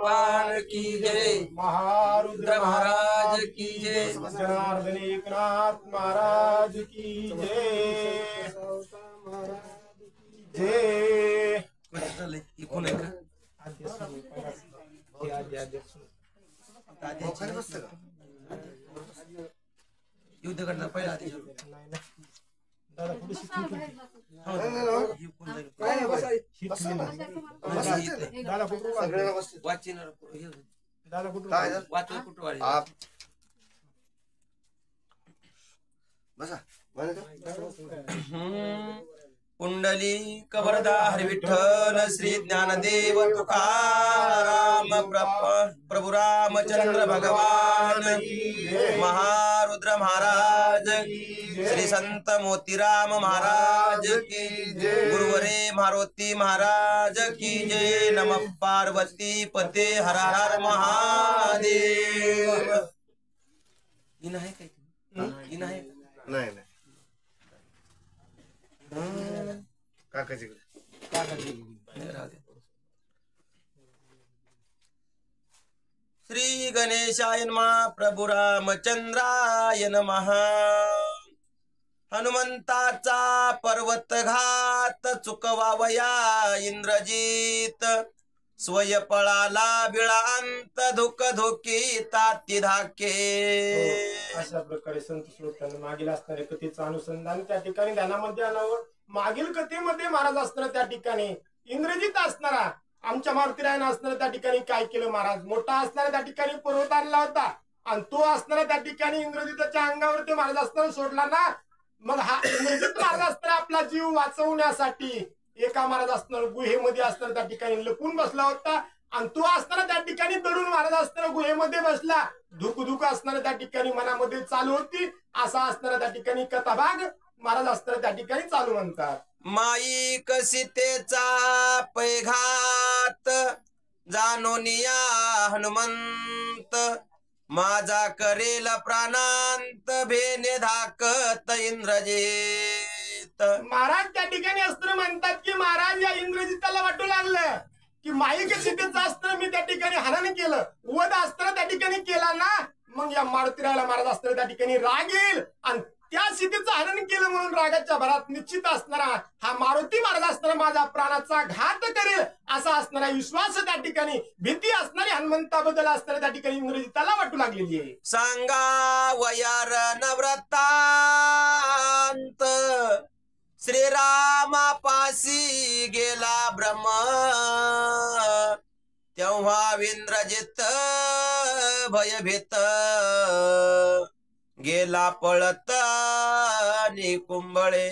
भगवान की जय। महारुद्र महाराज की जय। जनार्दन एकनाथ महाराज की जय जय। इकून आहे का? युद्ध करता पहिला आधी दादा पुढे दादा कुठं वाचिनार दादा कुठं वाचलं कुठं बसा कुंडली कवरदा हरि विठ्ठल श्री ज्ञानदेव तुकाराम प्रभु रामचंद्र भगवान महारुद्र महाराज श्री संत मोतीराम महाराज की गुरुवरे मारुती महाराज की जय। नमः पार्वती पते हर हर महादेव। इन आहे काय? इन आहे नाही नाही काकाची श्री गणेशाय नमः प्रभु रामचंद्राय नमः। हनुमंताचा पर्वत घात चुकवावया इंद्रजीत स्वय पळाला बिळांत धुक धोकी ताती धाके। अशा प्रकारे संत श्लोकांना मागील असणाऱ्या कथेचं अनुसंधान त्या ठिकाणी ध्यानामध्ये आणावं। मागील कथेमध्ये महाराज असणार त्या ठिकाणी इंद्रजित असणारा आमच्या मारुतीरायानं असणारा त्या ठिकाणी काय केलं महाराज, मोठा असणारा त्या ठिकाणी पर्वत आणला होता आणि तो असणारा त्या ठिकाणी इंद्रजिताच्या अंगावर ते महाराज असताना सोडला ना। मग हा इंद्रजित महाराज असणारा आपला जीव वाचवण्यासाठी एका महाराज असणार गुहेमध्ये असणार त्या ठिकाणी लपून बसला होता आणि तो असताना त्या ठिकाणी दडून महाराज असताना गुहेमध्ये बसला। धुक असणारा त्या ठिकाणी मनामध्ये चालू होती। असा असणारा त्या ठिकाणी कथाभाग महाराज असताना त्या ठिकाणी चालू म्हणतात। माईक सीतेचा पैघात जानोनिया हनुमंत माझा करेल प्राणांत भेने धाकत इंद्रजित। महाराज त्या ठिकाणी अस्त्र म्हणतात की महाराज या इंद्रजिताला वाटू लागलं की माईक सीतेचं अस्त्र मी त्या ठिकाणी हनन केलं, वध अस्त्र त्या ठिकाणी केला ना, मग या मारुतीरायाला महाराज अस्त्र त्या ठिकाणी राग येईल आणि त्या सीतेचं हनन केलं म्हणून रागाच्या भरात निश्चित असणारा हा मारुती महाराज असणारा माझा प्राणाचा घात करेल असा असणारा विश्वास त्या ठिकाणी भीती असणारी हनुमंताबद्दल असणाऱ्या त्या ठिकाणी इंद्रजिताला वाटू लागलेली आहे। सांगा वयार नव्रतांत श्रीरामापासी गेला ब्रह्म तेव्हा इंद्रजित भयभीत गेला पळत निकुंबळे।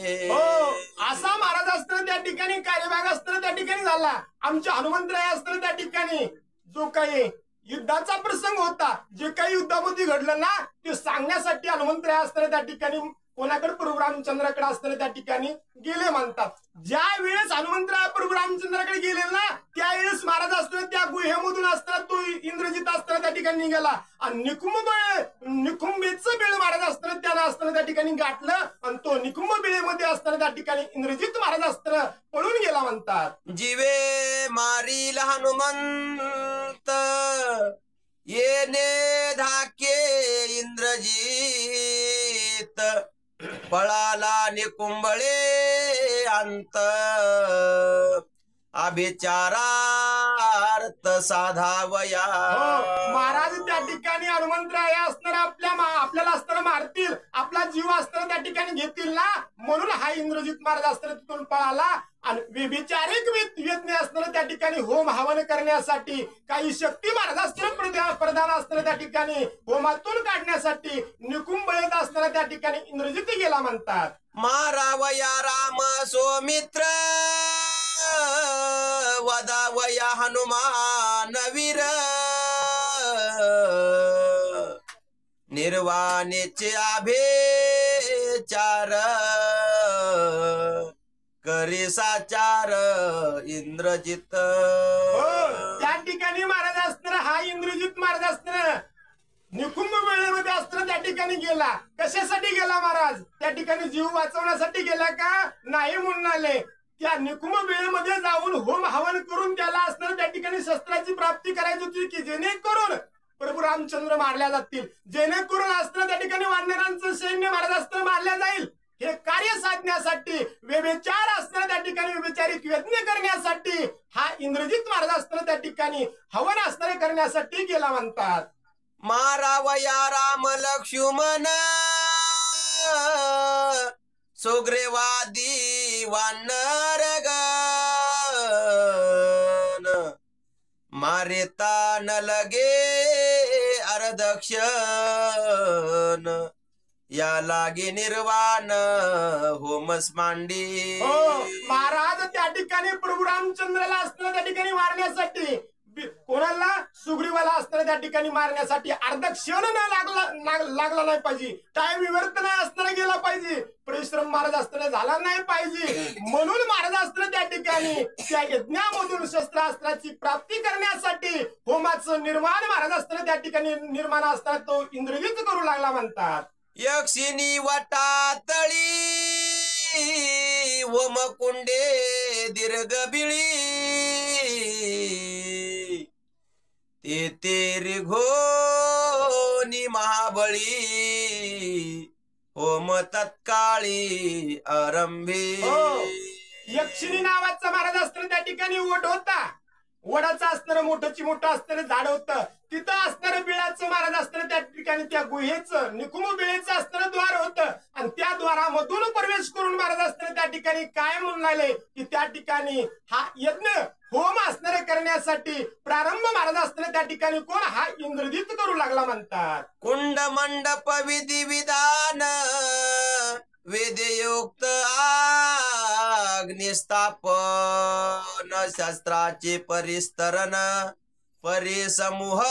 असा महाराज असताना त्या ठिकाणी कार्यभाग असताना त्या ठिकाणी झाला। आमच्या हनुमंतराय असताना त्या ठिकाणी जो काही युद्धाचा प्रसंग होता, जे काही युद्धामध्ये घडलं ना ते सांगण्यासाठी हनुमंतराय असताना त्या ठिकाणी कोणाकडे प्रभू रामचंद्राकडे असताना त्या ठिकाणी गेले म्हणतात। ज्या वेळेस हनुमंतराय प्रभू रामचंद्राकडे गेले ना त्यावेळेस महाराज असताना त्या गुहेमधून असताना तो इंद्रजित असताना त्या ठिकाणी निघाला आणि निकुंभेचं बेळ महाराज असताना त्याला असताना त्या ठिकाणी गाठलं आणि तो निकुंभ बेळेमध्ये असताना त्या ठिकाणी इंद्रजित महाराज असताना पळून गेला म्हणतात। जीवे मारील हनुमंत येणे धाके इंद्रजित पळाला निकुंबळे अंत अभिचारार्थ साधावया। महाराज त्या ठिकाणी हनुमंतराय असणार आपल्याला असताना मारतील, आपला जीव असताना त्या ठिकाणी घेतील ना, म्हणून हा इंद्रजित महाराज असताना तिथून पळाला आणि व्यभिचारिक यज्ञ असताना त्या ठिकाणी होम हवन करण्यासाठी काही शक्ती महाराज असताना प्रधान असताना त्या ठिकाणी होमातून काढण्यासाठी निकुंभळेत असताना त्या ठिकाणी इंद्रजित गेला म्हणतात। मारावया राम सौमित्र वदावया हनुमान वीर निर्वाणेचे आभेचार करी साचार इंद्रजित। त्या ठिकाणी महाराज असणार हा इंद्रजित महाराज असणार निकुंभ वेळेमध्ये असताना त्या ठिकाणी गेला। कशासाठी गेला महाराज? त्या ठिकाणी जीव वाचवण्यासाठी गेला का? नाही म्हणून आले। त्या निकुम वेळेमध्ये जाऊन होम हवन करून त्याला असणाऱ्या त्या ठिकाणी शस्त्राची प्राप्ती करायची होती की जेणेकरून प्रभू रामचंद्र मारल्या जातील, जेणेकरून असणाऱ्या त्या ठिकाणी वानरांचं सैन्य महाराजास्त्र मारल्या जाईल. हे कार्य साधण्यासाठी व्यभिचार असणाऱ्या त्या ठिकाणी व्यभिचारिक यज्ञ करण्यासाठी हा इंद्रजित महाराज असणाऱ्या त्या ठिकाणी हवन असणारे करण्यासाठी गेला म्हणतात. मारावया राम लक्ष्मण सुग्रीवादी वानर गण मारिता न लगे अर्धक्षण या लागे निर्वाण होमस मांडी. महाराज त्या ठिकाणी प्रभू रामचंद्राला असणाऱ्या त्या ठिकाणी मारण्यासाठी कोणाला सुग्रीवाला असणाऱ्या त्या ठिकाणी मारण्यासाठी अर्धा क्षण न लागला नाही पाहिजे, टाइम व्यर्थ नाही असताना गेला पाहिजे, परिश्रम महाराज असताना झाला नाही पाहिजे. म्हणून महाराज असताना त्या ठिकाणी त्या यज्ञामधून शस्त्रास्त्राची प्राप्ती करण्यासाठी होमाचं निर्माण महाराज असताना त्या ठिकाणी निर्माण असताना तो इंद्रजित करू लागला म्हणतात. यक्षिणी वटातळी होम कुंडे दीर्घ बिळी ते तेरी घोनी महाबळी होम तत्काळी आरंभी. यक्षिणी नावाचा महाराज असताना त्या ठिकाणी वट होता, वडाचं असणारं मोठंची मोठं असणारं झाड होतं, तिथं असणारं बिळाचं महाराज असताना त्या ठिकाणी त्या गुहेचं निकुम बिळेचं असणारं द्वार होतं आणि त्या द्वारामधून प्रवेश करून महाराज असताना त्या ठिकाणी काय म्हणून आले की त्या ठिकाणी हा यज्ञ होम असणारे करण्यासाठी प्रारंभ महाराज असताना त्या ठिकाणी कोण हा इंद्रजित करू लागला म्हणतात. कुंड मंडप विधी विधान वेदयुक्त अग्निस्थापन शस्त्राचे परिस्तरण परिसमूह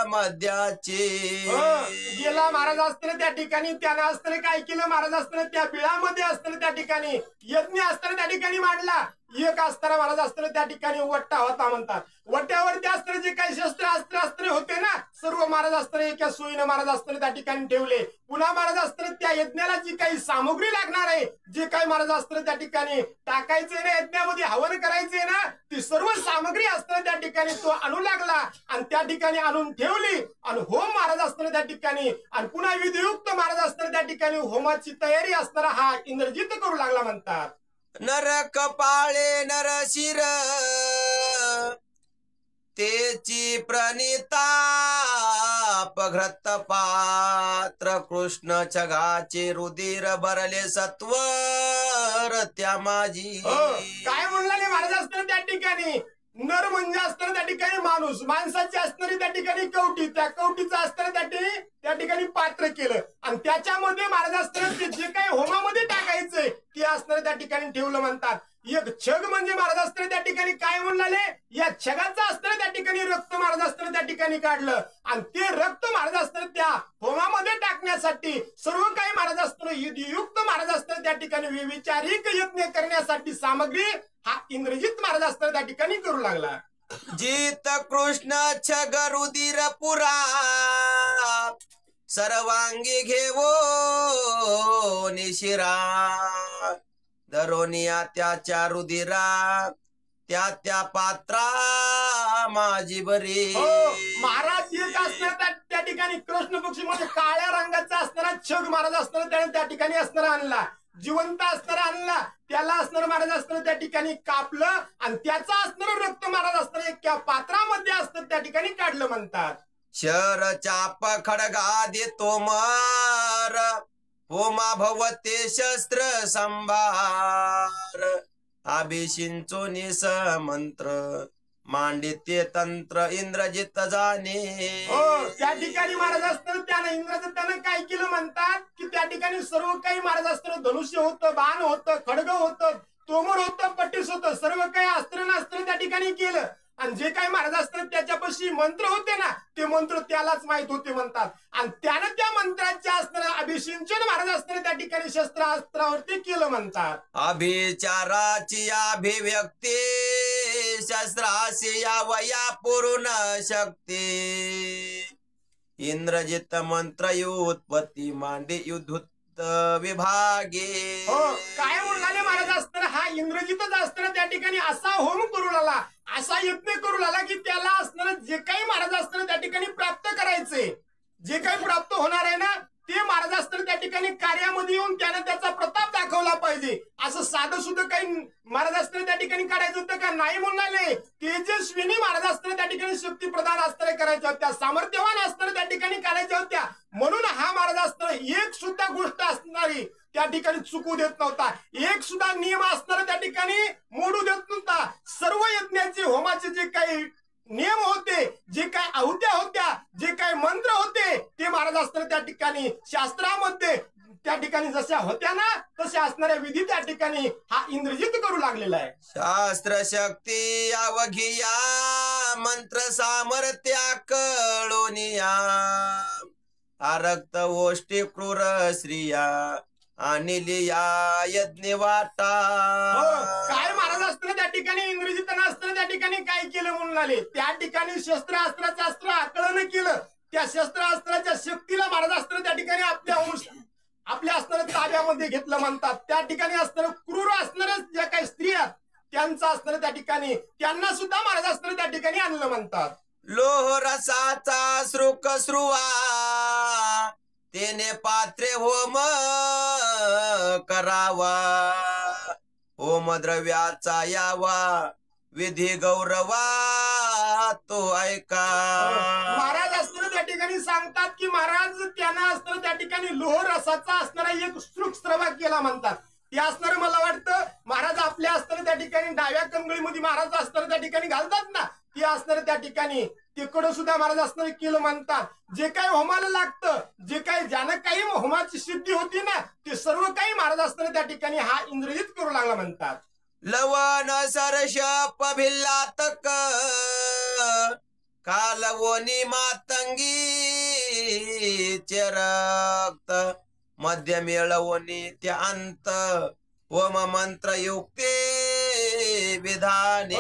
मध्याचे. गेला महाराज असताना त्या ठिकाणी त्यानं असताना काय केलं, महाराज असताना त्या बिळामध्ये असताना त्या ठिकाणी यज्ञ असताना त्या ठिकाणी मांडला. एक असताना महाराज असताना त्या ठिकाणी वट्टा होता म्हणतात. वट्ट्यावरती असताना जे काही शस्त्र होते ना सर्व महाराज असताना एका सोयीनं महाराज असताना त्या ठिकाणी ठेवले. पुन्हा महाराज असताना त्या यज्ञाला जी काही सामुग्री लागणार आहे, जे काही महाराज असताना त्या ठिकाणी टाकायचंय ना यज्ञामध्ये हवन करायचंय ना, ती सर्व सामग्री असताना त्या ठिकाणी तो आणू लागला आणि त्या ठिकाणी आणून ठेवली आणि होम महाराज असताना त्या ठिकाणी आणि पुन्हा विधियुक्त महाराज असताना त्या ठिकाणी होमाची तयारी असणारा हा इंद्रजित करू लागला म्हणतात. नर कपाळे नरशिर तेची प्रणिताप घृत पात्र कृष्ण छगाचे रुधिर भरले सत्वर त्या माझी. काय म्हणले महाराज असताना त्या ठिकाणी नर म्हणजे असताना त्या ठिकाणी माणूस, माणसाची असणारी त्या ठिकाणी कवटी, त्या कवटीचं असताना त्या ठिकाणी पात्र केलं आणि त्याच्यामध्ये महाराज असताना ते जे काही होमामध्ये टाकायचंय ते असणारे त्या ठिकाणी ठेवलं म्हणतात. एक छग म्हणजे महाराज असताना त्या ठिकाणी काय म्हणले, या छगाचं असताना त्या ठिकाणी रक्त महाराज असताना त्या ठिकाणी काढलं आणि ते रक्त महाराज असताना त्या होमामध्ये टाकण्यासाठी सर्व काही महाराज असताना युक्त महाराज असताना त्या ठिकाणी विचारिक यज्ञ करण्यासाठी सामग्री हा इंद्रजित महाराज असताना त्या ठिकाणी करू लागला. जित कृष्ण छग रुधिर पुरा सर्वांगी घेवो निशिरा धरोनिया त्याच्या रुधिरा त्या पात्रा माझी बरी. महाराज एक असणार त्या ठिकाणी कृष्ण पक्षी मध्ये काळ्या रंगाचा असणारा छग महाराज असताना त्याने त्या ठिकाणी असणारा आणला, जिवंत असणारा आणला, त्याला असणारं महाराज असताना त्या ठिकाणी कापलं आणि त्याचं असणारं रक्त महाराज असताना एका पात्रामध्ये असतं त्या ठिकाणी काढलं म्हणतात. शर चाप खडगा देतो मार होमा भवते शस्त्र संभार अभिषिंचो निस मंत्र मांडिते तंत्र इंद्रजित जाणे. त्या ठिकाणी महाराज असताना त्यानं इंद्रजितानं काय केलं म्हणतात की त्या ठिकाणी सर्व काही महाराज असताना धनुष्य होतं, बाण होतं, खडग होतं, तोमर होतं, पट्टीस होतं, सर्व काही अस्त्र नास्त्र त्या ठिकाणी केलं आणि जे काही महाराज असतात त्याच्यापाशी मंत्र होते ना ते मंत्र त्यालाच माहित होते म्हणतात आणि त्यानं त्या मंत्राच्या असणाऱ्या अभिषिंचन महाराज असताना त्या ठिकाणी शस्त्रास्त्रावरती केलं म्हणतात. अभिचाराची अभिव्यक्ती शस्त्राशी या वया पूर्ण शक्ती इंद्रजित मंत्र उत्पत्ती मांडे युद्धुत इंद्रजित विभागे. हो काय म्हणाले महाराज असताना हा इंद्रजितच असताना त्या ठिकाणी असा होम करू लागला, असा यज्ञ करू लागला की त्याला असणारं जे काही महाराज असताना त्या ठिकाणी प्राप्त करायचे, जे काही प्राप्त होणार आहे ना ते महाराज असताना त्या ठिकाणी कार्यामध्ये येऊन त्याने त्याचा प्रताप दाखवला पाहिजे. असं साधं सुद्धा काही महाराज असताना त्या ठिकाणी करायचं होतं का? नाही म्हणाले. तेजस्विनी महाराज असताना त्या ठिकाणी शक्ती प्रदान असताना करायच्या होत्या, सामर्थ्यवान असताना त्या ठिकाणी करायच्या होत्या. म्हणून हा महाराज असताना एक सुद्धा गोष्ट असणारी त्या ठिकाणी चुकू देत नव्हता, एक सुद्धा नियम असणारा त्या ठिकाणी मोडू देत नव्हता. सर्व यज्ञाचे होमाचे जे काही नियम होते, जे काय आहुत्या होत्या, जे काय मंत्र होते ते महाराज असताना त्या ठिकाणी शास्त्रामध्ये त्या ठिकाणी जशा होत्या ना तशा असणाऱ्या विधी त्या ठिकाणी हा इंद्रजित करू लागलेला आहे. शास्त्र शक्ती अवघिया मंत्र सामर्थ्या कळोनिया रक्त ओष्टी क्रूर स्त्रिया अनिलिया यज्ञ वाटा. काय महाराज असताना त्या ठिकाणी इंद्रजितना असताना त्या ठिकाणी काय केलं म्हणून आले, त्या ठिकाणी शस्त्रास्त्राचं अस्त्र आकलन केलं. त्या शस्त्रास्त्राच्या शक्तीला महाराज असताना त्या ठिकाणी आपल्या असणाऱ्या ताब्यामध्ये घेतलं म्हणतात. त्या ठिकाणी असणारं क्रूर असणाऱ्या ज्या काही स्त्रिया त्यांचं असणारं त्या ठिकाणी त्यांना सुद्धा महाराज असताना त्या ठिकाणी आणलं म्हणतात. लोह रसाचा श्रुक श्रुवा तेने पात्रे होम करावा, होम द्रव्याचा यावा विधी गौरवा तो ऐका. महाराज असताना त्या ठिकाणी सांगतात की महाराज त्यांना असताना त्या ठिकाणी लोह रसाचा असणारा एक श्रुक स्रवा केला म्हणतात. ते असणार मला वाटतं महाराज आपल्या असताना त्या ठिकाणी डाव्या कंगळीमध्ये महाराज असताना त्या ठिकाणी घालतात ना, ते असणार त्या ठिकाणी तिकडं सुद्धा महाराज असणार केलं म्हणतात. जे काही होमाला लागतं, जे काही ज्यानं काही होमाची सिद्धी होती ना ते सर्व काही महाराज असताना त्या ठिकाणी हा इंद्रजित करू लागला म्हणतात. लवण सरशप भिल्लातक कालवोनी मातंगी रक्त मध्य मेळवणी त्या अंत होम मंत्र युक्ते विधाने.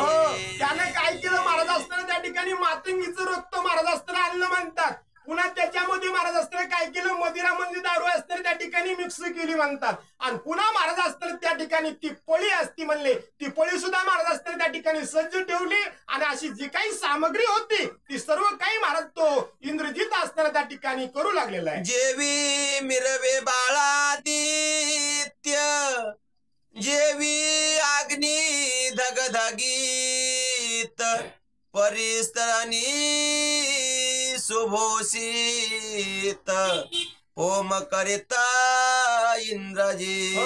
त्यानं काय केलं महाराज असताना त्या ठिकाणी मातंगीचं रक्त महाराज असताना आणलं म्हणतात. पुन्हा त्याच्यामध्ये महाराज असताना काय केलं, मदिरा म्हणजे दारू असताना त्या ठिकाणी मिक्स केली म्हणतात. आणि पुन्हा महाराज असताना त्या ठिकाणी ती पळी असती म्हणले, ती पळी सुद्धा महाराज असताना त्या ठिकाणी सज्ज ठेवली. आणि अशी जी काही सामग्री होती ती सर्व काही महाराज तो इंद्रजित असताना त्या ठिकाणी करू लागलेला आहे. जेवी मिरवे बाळादित्य जेवी अग्नी धगधगीत परिस्तरानी शुभोषित होम करिता इंद्रजित.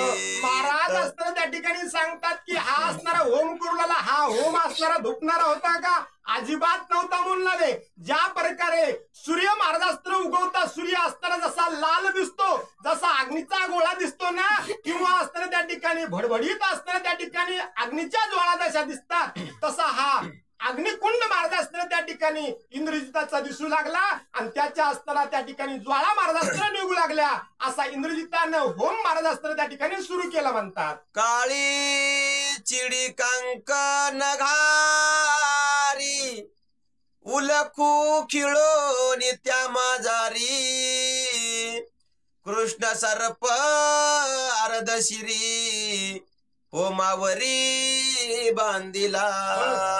महाराज असताना त्या ठिकाणी सांगतात की हा असणारा होम करू लागला, हा होम असणारा धुपणारा होता का? अजिबात नव्हता म्हणणारे. ज्या प्रकारे सूर्य महाराज असताना उगवता सूर्य असताना जसा लाल दिसतो, जसा अग्नीचा गोळा दिसतो ना, किंवा असताना त्या ठिकाणी भडभडीत असताना त्या ठिकाणी अग्नीच्या ज्वाळा जशा दिसतात, तसा हा अग्निकुंड महाराज असताना त्या ठिकाणी इंद्रजिताचा दिसू लागला. आणि त्याच्या असताना त्या ठिकाणी ज्वाळा महाराज असताना निघू लागल्या. असा इंद्रजितानं होम महाराज असताना त्या ठिकाणी सुरू केला म्हणतात. काळी चिडी कंकन घारी उलखू खिळो नित्या माजारी कृष्ण सर्प अर्धशिरी होमावरी बांधिला.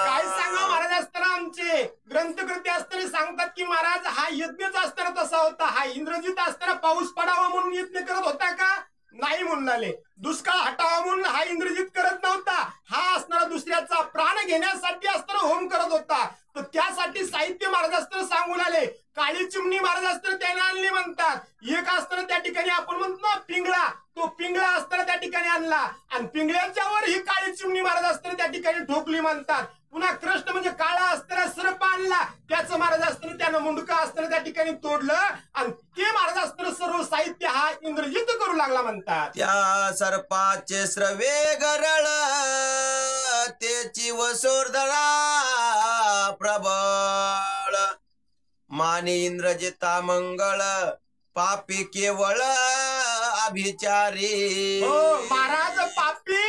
काय सांगा महाराज असताना आमचे ग्रंथकृती असताना सांगतात की महाराज हा यज्ञच असताना तसा होता. हा इंद्रजित असताना पाऊस पडावा म्हणून यज्ञ करत होता का? नाही म्हणून. दुष्काळ हटावा म्हणून हा इंद्रजित करत नव्हता. हा असणारा दुसऱ्याचा प्राण घेण्यासाठी असताना होम करत होता. तर त्यासाठी साहित्य महाराज असताना सांगून आले. काळी चिमणी महाराज असताना त्याने आणली म्हणतात. एक असताना त्या ठिकाणी आपण म्हणतो ना पिंगळा, तो पिंगळा असताना त्या ठिकाणी आणला. आणि पिंगळ्याच्या वर ही काळी चिमणी महाराज असताना त्या ठिकाणी ठोकली म्हणतात. पुन्हा कृष्ण म्हणजे काळा असताना सर्प आणला, त्याचं महाराज असताना त्यानं मुंडका असताना त्या ठिकाणी तोडलं. आणि ते महाराज असताना सर्व साहित्य हा इंद्रजित करू लागला म्हणतात. त्या सर्पाचे श्रवे गरळ त्याची वसोर्धरा प्रबळ माने इंद्रजिता मंगळ पापी केवळ अभिचारी. महाराज पापी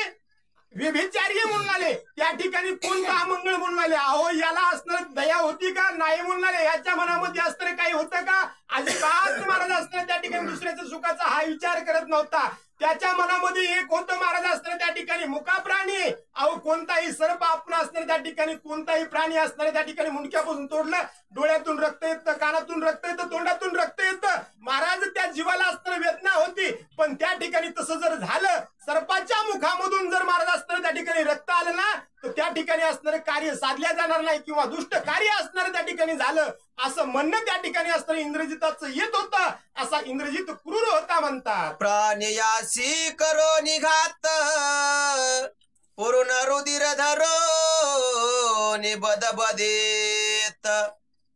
व्यभिचारी म्हणून आले, त्या ठिकाणी कोणता अमंगळ म्हणून आले. अहो याला असणार दया होती का? नाही म्हणून आले. याच्या मनामध्ये असणारे काही होतं का? अजिबात महाराज असताना त्या ठिकाणी दुसऱ्याच्या सुखाचा हा विचार करत नव्हता. त्याच्या मनामध्ये एक होतं महाराज असताना त्या ठिकाणी मुका प्राणी. अहो कोणताही सर्प आपण असणारे त्या ठिकाणी, कोणताही प्राणी असणारे त्या ठिकाणी मुंडक्यापासून तोडलं, डोळ्यातून रक्त येतं, कानातून रक्त येतं, तोंडातून रक्त येतं. महाराज त्या जीवाला असणारी वेदना होती. पण त्या ठिकाणी तसं जर झालं, सर्पाच्या मुखामधून जर महाराज असताना त्या ठिकाणी रक्त आलं ना, तर त्या ठिकाणी असणारे कार्य साधल्या जाणार नाही किंवा दुष्ट कार्य असणारं त्या ठिकाणी झालं असं म्हणणं त्या ठिकाणी असणारं इंद्रजिताचं येत होतं. असा इंद्रजित क्रूर होता म्हणतात. प्राणयासी करो निघात पूर्ण रुधिर धरो निबदबदेत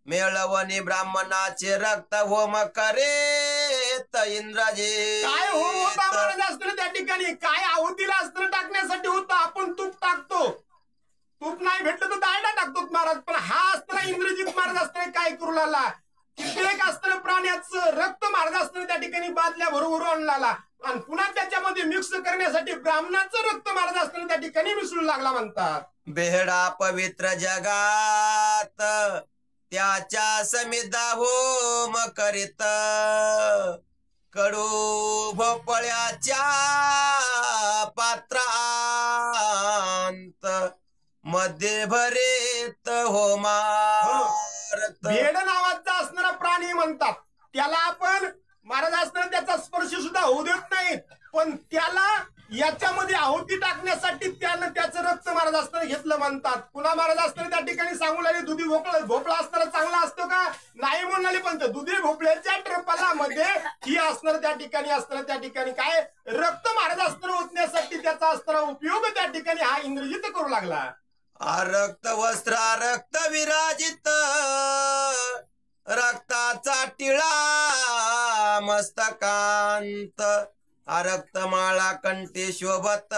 मेळवणी ब्राह्मणाचे रक्त होम करेत इंद्रजित. काय होम होता महाराज असताना त्या ठिकाणी? काय आहुतीला अस्त्र टाकण्यासाठी होतं. आपण तूप टाकतो, तूप नाही भेटलं तर दांडा टाकतो महाराज. पण हा अस्त्र इंद्रजित महाराज असताना काय करू लागला? कित्येक अस्त्र प्राण्याचं रक्त महाराज असताना त्या ठिकाणी बादल्या भरून आणला आणि पुन्हा त्याच्यामध्ये मिक्स करण्यासाठी ब्राह्मणाचं रक्त महाराज असताना त्या ठिकाणी मिसळू लागला म्हणतात. बेहडा पवित्र जगात त्याच्या समिधा होम करीत कडू भोपळ्याच्या पात्रांत मध्ये भरेत होमारत. भेड नावाचा असणारा प्राणी म्हणतात. त्याला आपण महाराज असताना त्याचा स्पर्श सुद्धा होऊ देत नाहीत. पण त्याला याच्यामध्ये आहुती टाकण्यासाठी त्यानं त्याचं रक्त महाराज असताना घेतलं म्हणतात. पुन्हा महाराज असताना त्या ठिकाणी सांगू लागले दुधी भोपळा असताना चांगला असतो का? नाही म्हणाले. पण दुधी भोपळ्याच्या ट्रपालामध्ये ही असणार त्या ठिकाणी असताना त्या ठिकाणी काय रक्त महाराज असताना ओतण्यासाठी त्याचा असणारा उपयोग त्या ठिकाणी हा इंद्रजित करू लागला. रक्त वस्त्र रक्त विराजित रक्ताचा टिळा मस्तकांत रक्तमाळा कंठी शोभत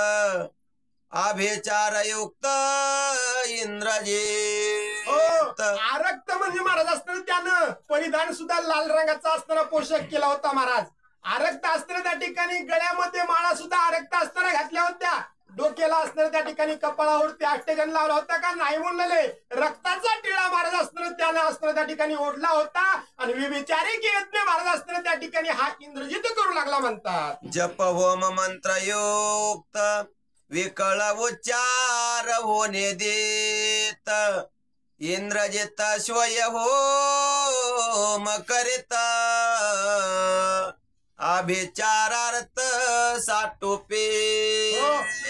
अभिचारयुक्त इंद्रजित. आरक्त म्हणजे महाराज असताना त्यानं परिधान सुद्धा लाल रंगाचा असताना पोशाख केला होता महाराज. आरक्त असताना त्या ठिकाणी गळ्यामध्ये माळा सुद्धा आरक्त असताना घातल्या होत्या. डोक्याला असणाऱ्या त्या ठिकाणी कपाळावरती अष्टगन लावला होता का? नाही म्हणले. रक्ताचा टिळा महाराज असताना त्यानं असताना त्या ठिकाणी ओढला होता आणि व्यभिचारिक यज्ञ महाराज असताना त्या ठिकाणी हा इंद्रजित करू लागला म्हणतात. जप होम मंत्रयुक्त विकळ उच्चार होणे देत इंद्रजित स्वय होम करीत अभिचारार्थ साटोपे.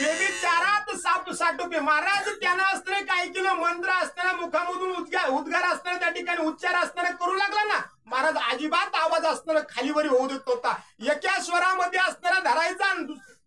व्यभिचारात साटोपे महाराज त्यानं असताना काय केलं? मंत्र असताना मुखामधून उद्गार असताना त्या ठिकाणी उच्चार असताना करू लागला ना महाराज. अजिबात आवाज असताना खालीवरी होऊ देत होता. एका स्वरामध्ये असताना धरायचा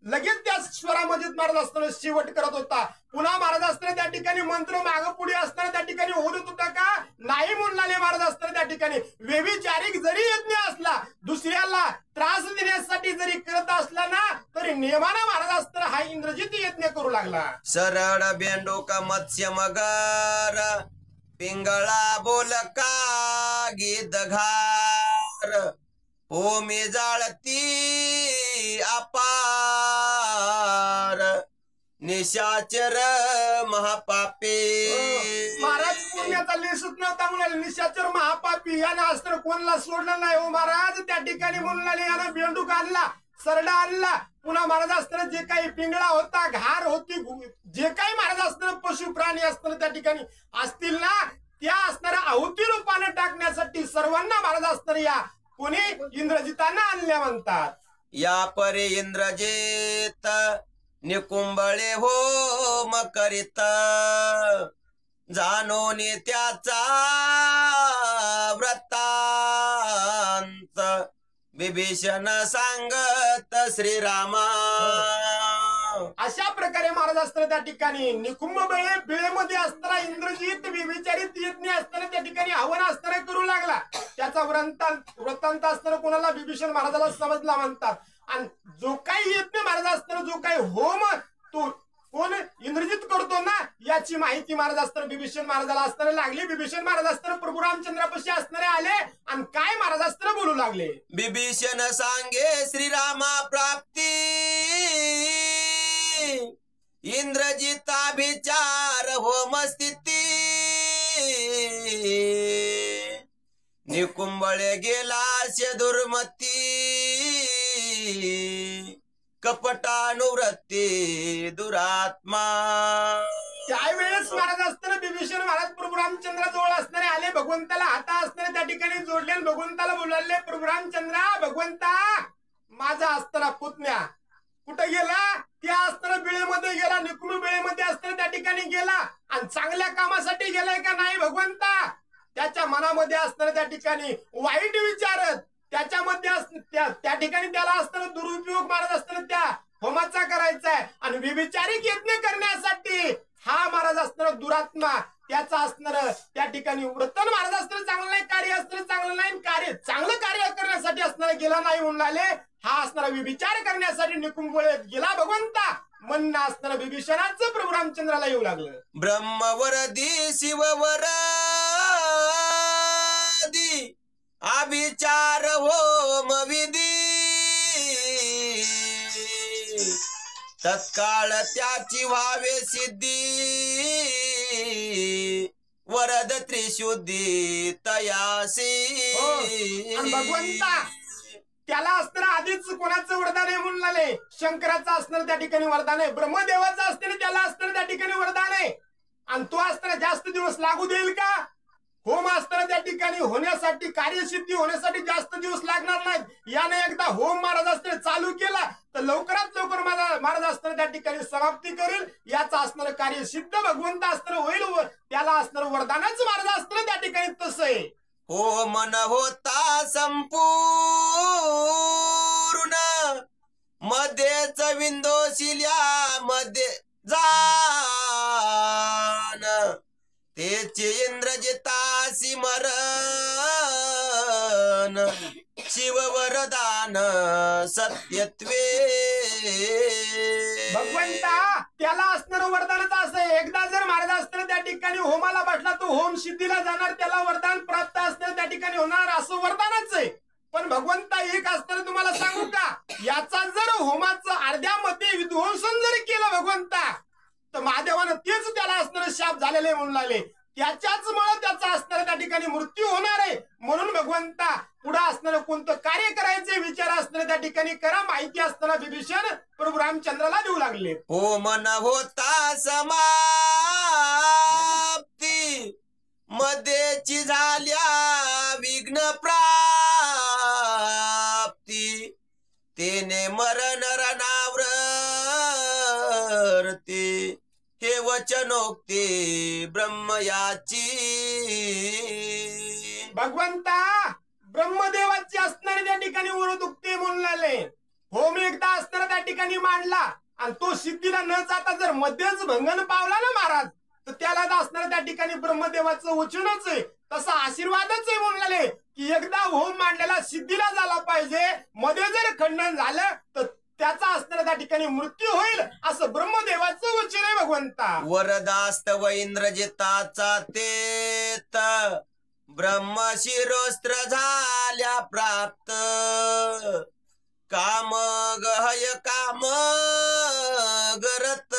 लगेच त्या स्वरामध्ये महाराज असताना शेवट करत होता. पुन्हा महाराज असताना त्या ठिकाणी मंत्र माग पुढे असताना त्या ठिकाणी होऊ देत होता का? नाही म्हणले. महाराज असताना त्या ठिकाणी व्यभिचारिक जरी यज्ञ असला, दुसऱ्याला त्रास देण्यासाठी जरी करत असला ना, तरी नियमानं महाराज असताना हा इंद्रजित यज्ञ करू लागला. सरळ बेंडूक मत्स्य मगर पिंगळा बोलका गीत घार होमी जाळती अपार निशाचर महापापी. महाराज पुण्याचा लेसूच नव्हता म्हणाले. निशाचर महापापी यानं अस्त्र कोणाला सोडलं नाही हो महाराज. त्या ठिकाणी म्हणून यानं बेंडूक आणला, सरडा आणला. पुन्हा महाराज असताना जे काही पिंगळा होता, घार होती, जे काही महाराज असताना पशु प्राणी असताना त्या ठिकाणी असतील ना, त्या असणाऱ्या आहुती रूपाने टाकण्यासाठी सर्वांना महाराज असणाऱ्या या कोणी इंद्रजितांना आणल्या म्हणतात. या परे इंद्रजित निकुंबळे होम करीत जाणून त्याचा वृत्तांत विभीषण सांगत श्रीरामा. अशा प्रकारे महाराज असताना त्या ठिकाणी निकुंभ बिळेमध्ये असताना इंद्रजित विचारित यज्ञ असताना त्या ठिकाणी हवन असताना करू लागला. त्याचा वृत्तांत असताना कोणाला विभीषण महाराजाला समजला म्हणतात. आणि जो काही यज्ञ महाराज असताना जो काही होम तो कोण इंद्रजित करतो ना, याची माहिती महाराज असताना विभीषण महाराजाला असताना लागली. विभीषण महाराज असताना प्रभू रामचंद्रापाशी असणारे आले आणि काय महाराज असताना बोलू लागले. विभीषण सांगे श्रीरामा प्राप्ती इंद्रजिताभिचार होम स्थिती निकुंबळे गेलास्य दुर्मती कपटानुवृत्ती दुरात्मा. त्यावेळेस महाराज असताना विभीषण महाराज प्रभू रामचंद्राजवळ असणारे आले, भगवंताला हाता असणारे त्या ठिकाणी जोडले आणि भगवंताला बोलावले, प्रभू रामचंद्रा भगवंता माझा असताना पुतण्या कुठे गेला? त्या असताना बिळेमध्ये गेला, निकुंभ बिळेमध्ये असताना त्या ठिकाणी गेला आणि चांगल्या कामासाठी गेलाय का नाही भगवंता? त्याच्या मनामध्ये असताना त्या ठिकाणी वाईट विचारत त्याच्यामध्ये त्या ठिकाणी त्याला असताना दुरुपयोग महाराज असताना त्या होमाचा करायचा आहे आणि विविचारिक यज्ञ करण्यासाठी हा महाराज असणार दुरात्मा त्याचा असणार त्या ठिकाणी वर्तन महाराज असणार चांगलं नाही, कार्य असणार चांगलं नाही, कार्य चांगलं कार्य करण्यासाठी असणार गेला नाही म्हणून हा असणारा विचार करण्यासाठी निकुंभ गेला भगवंता म्हणणं असणारा विभीषणाचं प्रभू रामचंद्राला येऊ लागलं. ब्रह्मवरदी शिववरदी अभिचार होम विधी तत्काळ त्याची व्हावे सिद्धी वरद त्रिशुद्धी तयासी. आणि भगवंता त्याला असणार आधीच कोणाचं वरदान आहे म्हणून आले, शंकराचं असणार त्या ठिकाणी वरदान आहे, ब्रह्मदेवाचं असणार त्याला असणार त्या ठिकाणी वरदान आहे आणि तो असताना जास्त दिवस लागू देईल का? होम असताना त्या ठिकाणी होण्यासाठी कार्यसिद्धी होण्यासाठी जास्त दिवस लागणार नाहीत. याने एकदा होम महाराज असताना चालू केला तर लवकरात लवकर महाराज असताना त्या ठिकाणी समाप्ती करेल. याचं असणारं कार्य सिद्ध भगवंत असताना होईल, त्याला असणारं वरदानच महाराज असताना त्या ठिकाणी तसं आहे. हो मन होता संपूर्ण मध्येच विंदोशिल्या मध्ये जान तेचे इंद्रजितासी मरण शिववरदान सत्यत्वे. भगवंता त्याला असणारं वरदानच असं आहे, एकदा जर महाराज असताना त्या ठिकाणी होमाला बसला तो होम सिद्धीला जाणार, त्याला वरदान प्राप्त असताना त्या ठिकाणी होणार असं वरदानच आहे. पण भगवंता एक असताना तुम्हाला सांगू का, याचा जर होमाचं अर्ध्यामध्ये विध्वंसन जर केलं भगवंता तर महादेवानं तेच त्याला असणारं शाप झालेले म्हणून लागले, त्याच्याच मुळे त्याचा असणारा त्या ठिकाणी मृत्यू होणार आहे. म्हणून भगवंता पुढे असणारं कोणतं कार्य करायचे विचार असणारे त्या ठिकाणी करा, माहिती असताना विभीषण प्रभू रामचंद्राला देऊ लागले. हो मन होता समाप्ती मध्येची झाल्या विघ्न प्राप्ती तेने मरण रणावरती हे वचनोक्ती ब्रह्मयाची. भगवंता ब्रह्मदेवाची असणारी त्या ठिकाणी वरदुक्ती म्हणून आले, होम एकदा असणारा त्या ठिकाणी मांडला आणि तो सिद्धीला न जाता जर मध्येच भंगन पावला ना महाराज तर त्याला असणारा त्या ठिकाणी ब्रह्मदेवाचं वचनच आहे, तसा आशीर्वादच आहे म्हणून आले की एकदा होम मांडलेला सिद्धीला झाला पाहिजे, मध्ये जर खंडन झालं तर त्याचा असणारा त्या ठिकाणी मृत्यू होईल असं ब्रह्मदेवाचं वचन आहे भगवंता. वरदास्तव इंद्रजिताचा तेत ब्रह्मशिरोस्त्र झाल्या प्राप्त काम गहय काम गरत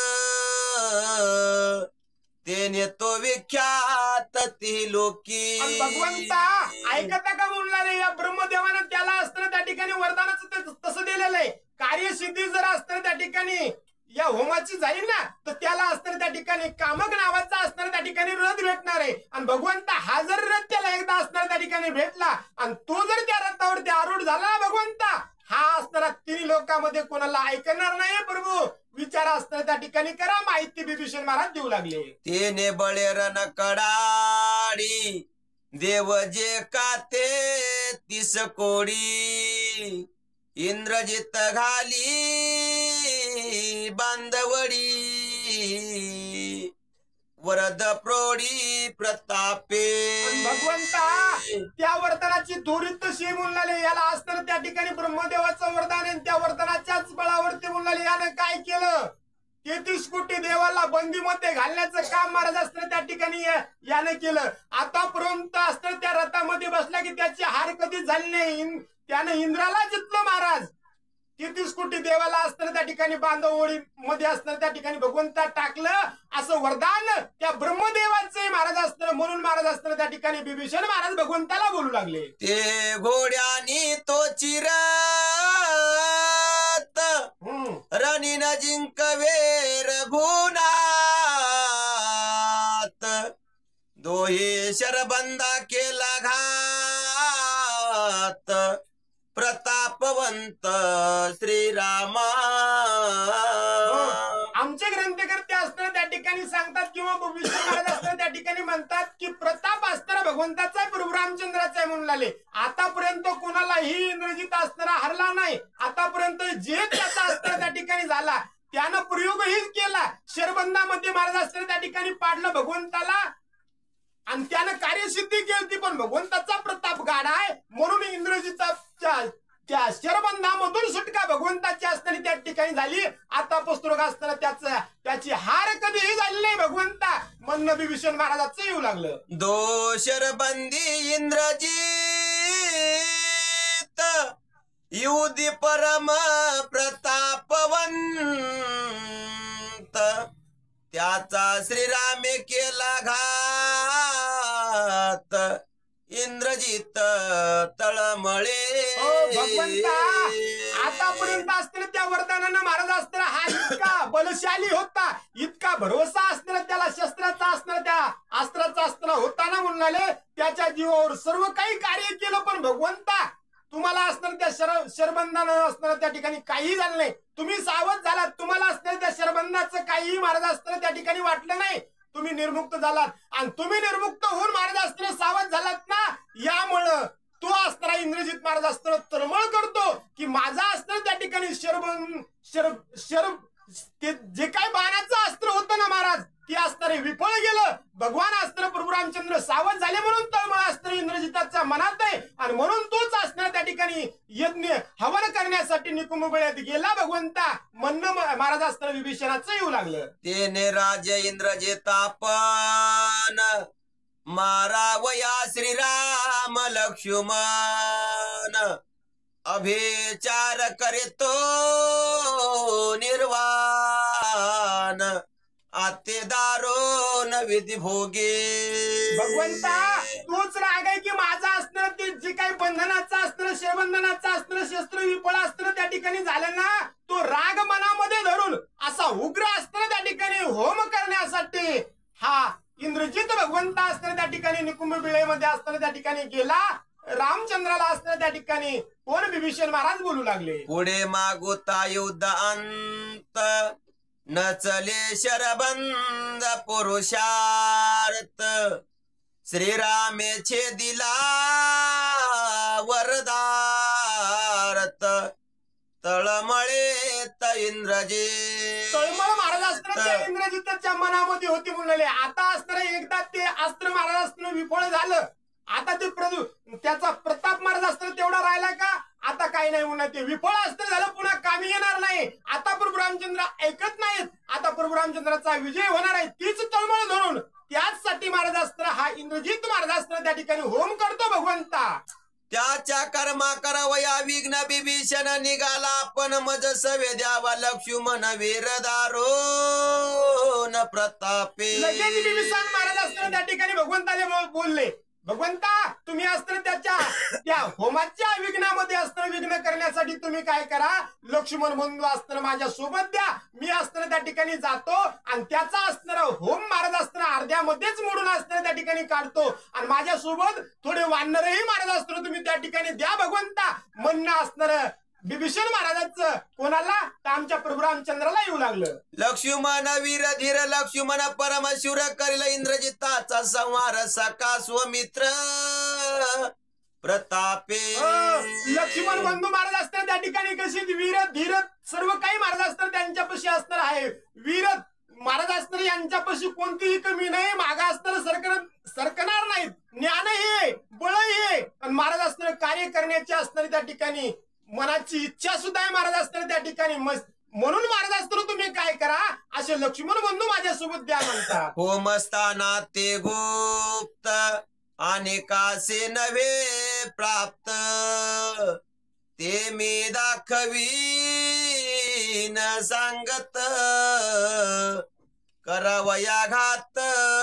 तेने तो विख्यात ती लोकी. भगवंता ऐकता का म्हणला रे, या ब्रह्मदेवानं त्याला असताना त्या ठिकाणी वरदानाचं तसं दिलेलं आहे, कार्यसिद्धी जर असताना त्या ठिकाणी या होमाची जाईल ना तर त्याला असताना त्या ठिकाणी कामक नावाचा असणारा त्या ठिकाणी रथ भेटणार आहे आणि भगवंता हा जर रथ त्याला एकदा असणारा त्या ठिकाणी भेटला आणि तो जर त्या रथावरती आरूढ झाला ना भगवंता, हा असणारा तिन्ही लोकांमध्ये कोणाला ऐकणार नाही प्रभू. विचार असताना त्या ठिकाणी करा, माहिती विभीषण महाराज देऊ लागले. तेने बळेरन कडाडी देव जे काते 30 कोडी इंद्रजित घाली बांधवडी वरद प्रोडी प्रतापे. भगवंता त्या वरदानाची त्वरित तशी म्हणले, याला असताना त्या ठिकाणी ब्रह्मदेवाचं वरदान आहे, त्या वरदानाच्याच बळावरती म्हणले यानं काय केलं, 33 कोटी देवाला बंदीमध्ये घालण्याचं काम महाराज असताना त्या ठिकाणी याने केलं. आतापर्यंत असताना त्या रथामध्ये बसला की त्याची हार कधी झाली नाही, त्याने इंद्राला जितलं महाराज. 33 कोटी देवाला असताना त्या ठिकाणी बांधव ओळी मध्ये असताना त्या ठिकाणी भगवंता टाकलं असं वरदान त्या ब्रह्मदेवाचे महाराज असताना, म्हणून महाराज असताना त्या ठिकाणी बिभीषण महाराज भगवंताला बोलू लागले. ते घोड्यानी तो चिरत रणीन जिंकवे रघुनाथ, दोहे शरबंदा केला घात, प्रतापवंत श्रीरामा. आमचे ग्रंथकर्ते असताना त्या ठिकाणी सांगतात किंवा विष्णू महाराज असताना त्या ठिकाणी म्हणतात की प्रताप असताना भगवंताचा आहे, प्रभू रामचंद्राचा आहे म्हणून आले. आतापर्यंत कोणालाही इंद्रजित असताना हरला नाही. आतापर्यंत जे त्याचा असताना त्या ठिकाणी झाला त्यानं प्रयोगही केला. शरबंदामध्ये महाराज असताना त्या ठिकाणी पाडलं भगवंताला आणि त्यानं कार्यसिद्धी केली. पण भगवंताचा प्रताप गाढा आहे म्हणून इंद्रजितचा त्या शरबंधामधून सुटका भगवंताची असताना त्या ठिकाणी झाली. आता पुस्तक असताना त्याची हार कधीही झाली नाही. भगवंता म्हणणं विभीषण महाराजाचं येऊ लागलं. दो शरबंदी इंद्रजीत युधी परम प्रतापवंत, त्याचा श्रीरामे केला घात, इंद्रजित तळमळे. भगवंता आतापर्यंत असताना त्या वरदानानं महाराज असताना हा इतका बलशाली होता, इतका भरोसा असताना त्याला शस्त्राचा असताना त्या अस्त्राचा असताना होताना म्हणून आले त्याच्या जीवावर सर्व काही कार्य केलं. पण भगवंता तुम्हाला असताना त्या शरबंधानं असताना त्या ठिकाणी काही झालं नाही. तुम्ही सावध झालात. तुम्हाला असताना त्या शरबंधाचं काहीही महाराज असताना त्या ठिकाणी वाटलं नाही. तुम्ही निर्मुक्त झालात आणि तुम्ही निर्मुक्त होऊन महाराज असताना सावध झालात ना, यामुळं तो असताना इंद्रजित महाराज असताना तळमळ करतो की माझा असताना त्या ठिकाणी ते जे काय बाणाचं अस्त्र होतं ना महाराज ते असताना विफळ गेलं. भगवान असताना प्रभू रामचंद्र सावध झाले म्हणून तळमळ असताना इंद्रजिताच्या मनात आहे आणि म्हणून तोच असताना त्या ठिकाणी यज्ञ हवन करण्यासाठी निकुंभमेळ्यात गेला. भगवंता म्हणणं महाराज असताना विभीषणाचं येऊ लागलं. तेने राजे इंद्रजितापन मारावया श्रीराम लक्ष्मण, अभिचार करेतो निर्वाण, आते दारोन विधी भोगे. भगवंता तोच राग आहे की माझा असणं ते जे काही बंधनाचं असणं शरबंधनाचं असणं शस्त्र विफळ असणं त्या ठिकाणी झालं ना, तो राग मनामध्ये धरून असा उग्र असताना त्या ठिकाणी होम करण्यासाठी हा इंद्रजित भगवंता असताना त्या ठिकाणी निकुंभ बिळेमध्ये असताना त्या ठिकाणी गेला. रामचंद्राला असताना त्या ठिकाणी कोण विभीषण महाराज बोलू लागले. पुढे मागोता युद्ध अंत, न चले शरबंद पुरुषार्थ, श्रीरामेचे दिला वरदार्थ, तळमळे इंद्रजित. तळमळ महाराज असताना त्या इंद्रजिताच्या मनामध्ये होती म्हणले. आता असताना एकदा ते अस्त्र महाराज असताना विफळ झालं. आता ते त्याचा प्रताप महाराज असताना तेवढा राहिला का? आता काही नाही म्हणणं. ते विफळ अस्त्र झालं, पुन्हा कामी येणार नाही. आता प्रभू रामचंद्र ऐकत नाहीत. आता प्रभू रामचंद्राचा विजय होणार आहे. तीच तळमळ धरून त्याचसाठी महाराज असताना हा इंद्रजित महाराज असताना त्या ठिकाणी होम करतो भगवंता. त्याच्या कर्मा करवया विघ्न विभीषण निघाला, पण मज सवे द्यावा लक्ष्मण वीरदारो न प्रतापे. लगेच विभीषण महाराज असताना त्या ठिकाणी भगवंताने बोलले, भगवंता तुम्ही असताना त्या होमाच्या विघ्नामध्ये असताना विघ्न करण्यासाठी तुम्ही काय करा, लक्ष्मण बंधू असताना माझ्या सोबत द्या. मी असताना त्या ठिकाणी जातो आणि त्याचा असणारा होम महाराज असताना अर्ध्यामध्येच मोडून असताना त्या ठिकाणी काढतो आणि माझ्या सोबत थोडे वानरही महाराज असताना तुम्ही त्या ठिकाणी द्या भगवंता. म्हणणं असणार विभीषण महाराजांचं कोणाला तर आमच्या प्रभू रामचंद्राला येऊ लागलं. लक्ष्मण वीर धीर लक्ष्मण परमशूर करील इंद्रजिताचा संहार सखा स्वमित्र प्रतापे. लक्ष्मण बंधू महाराज असताना त्या ठिकाणी कशी वीर धीर सर्व काही महाराज असताना त्यांच्यापाशी असणार आहे. वीर महाराज असताना यांच्यापाशी कोणतीही कमी नाही. मागा असताना सरकणार नाहीत. ज्ञानही आहे, बळही आहे आणि महाराज असताना कार्य करण्याचे असणारे त्या ठिकाणी मनाची इच्छा सुद्धा आहे महाराज असताना त्या ठिकाणी. म्हणून महाराज असताना तुम्ही काय करा, असे लक्ष्मण बंधू माझ्यासोबत द्या म्हणतात. होमस्थाना ते गुप्त अनेकासे नव्हे प्राप्त, ते मी दाखवीन सांगत करावया घात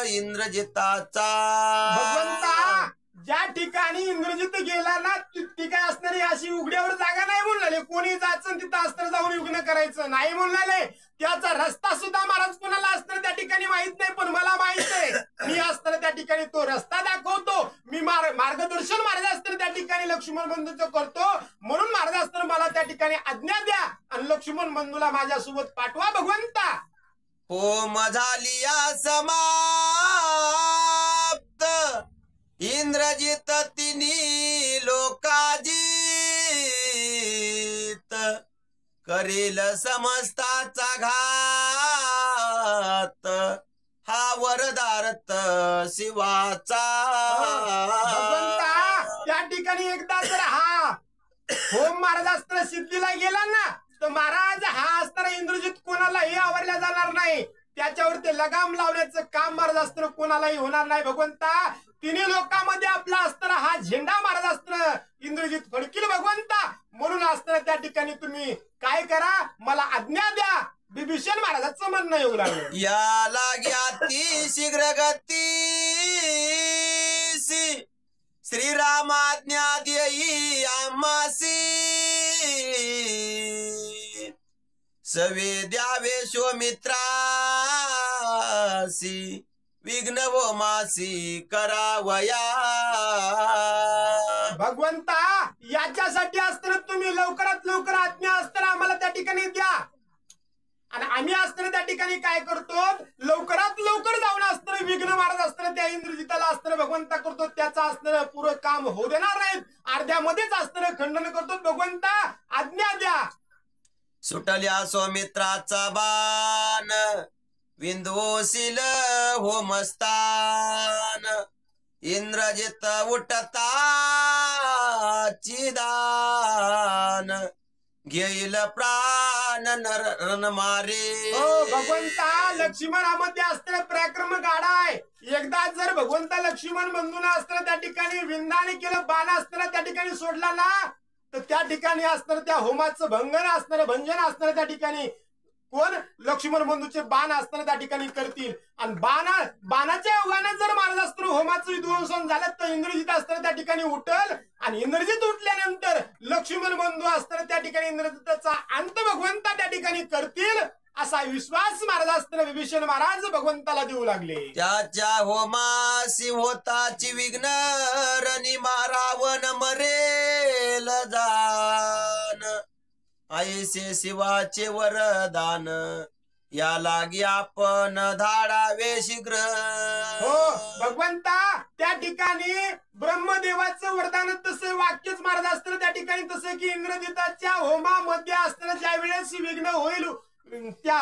इंद्रजिताचा. भगवंता ज्या ठिकाणी इंद्रजित गेला ना ती काय असणारी अशी उघड्यावर जागा नाही म्हणले. कोणी जायचं तिथं अस्त्र जाऊन युग्न करायचं नाही म्हणले. त्याचा रस्ता सुद्धा महाराज कोणाला असणार त्या ठिकाणी माहित नाही, पण मला माहित आहे. मी असताना त्या ठिकाणी तो रस्ता दाखवतो. मी मार्गदर्शन महाराज असताना त्या ठिकाणी लक्ष्मण बंधूचं करतो. म्हणून महाराज असताना मला त्या ठिकाणी आज्ञा द्या आणि लक्ष्मण बंधूला माझ्यासोबत पाठवा भगवंता. होम झालिया समाप्त इंद्रजित तिनी लोकाजीत करील समस्ताचा घात हा वरदार्थ शिवाचा. भगवंता त्या ठिकाणी एकदा जर हा होम महाराज अस्त्र सिद्धीला गेला ना तर महाराज हा अस्त्र इंद्रजित कोणालाही आवरल्या जाणार नाही. त्याच्यावर ते लगाम लावण्याचं काम महाराज अस्त्र कोणालाही होणार नाही. भगवंता तिन्ही लोकांमध्ये आपला अस्त्र हा झेंडा महाराज अस्त्र इंद्रजित फडकील भगवंता. म्हणून अस्त्र त्या ठिकाणी तुम्ही काय करा मला आज्ञा द्या. बिभीषण महाराजांचं म्हणणं येऊ लागलं. या लाग्या ती शीघ्र गतीसी श्रीरामाज्ञा देई आम्हासी सवे द्यावे शोमित्रासी विघ्न व मासी करावया. भगवंता याच्यासाठी अस्त्र तुम्ही लवकरात लवकर आज्ञा अस्त्र आम्हाला त्या ठिकाणी द्या. आणि आम्ही अस्त्र त्या ठिकाणी काय करतो लवकरात लवकर जाऊन अस्त्र विघ्न महाराज अस्त्र त्या इंद्रजिताला अस्त्र भगवंता करतो. त्याचा अस्त्र पुरं काम होऊ देणार नाहीत. अर्ध्यामध्येच अस्त्र खंडन करतो. भगवंता आज्ञा द्या. सुटल्या सौमित्राचा बाण विंदोशील होमस्तान इंद्रजित उठता चिदान घेईल प्राण नर मारे. भगवंता लक्ष्मणामध्ये अस्त्र पराक्रम गाडा आहे. एकदा जर भगवंता लक्ष्मण बंधून अस्त्र त्या ठिकाणी विंदाने केलं बाण अस्त्र त्या ठिकाणी सोडला ना तर त्या ठिकाणी असणार त्या होमाचं भंगन असणार भंजन असणार त्या ठिकाणी कोण लक्ष्मण बंधूचे बाण असताना त्या ठिकाणी करतील. आणि बाणाच्या योगाने जर महाराज अस्त्र होमाचं विध्वंसन झालं तर इंद्रजित असताना त्या ठिकाणी उठल. आणि इंद्रजित उठल्यानंतर लक्ष्मण बंधू असताना त्या ठिकाणी इंद्रजिताचा अंत भगवंता त्या ठिकाणी करतील असा विश्वास महाराज असताना विभीषण महाराज भगवंताला देऊ लागले. त्याच्या होमासी होताची विघ्न रणी मारावन मरेल जान ऐसे शिवाचे वरदान या लागी आपण धाडावे शीघ्र. हो भगवंता त्या ठिकाणी ब्रह्मदेवाचं वरदान तसं वाक्यच महाराज असतं त्या ठिकाणी तसं की इंद्रजिताच्या होमामध्ये असताना ज्या वेळेस विघ्न होईल त्या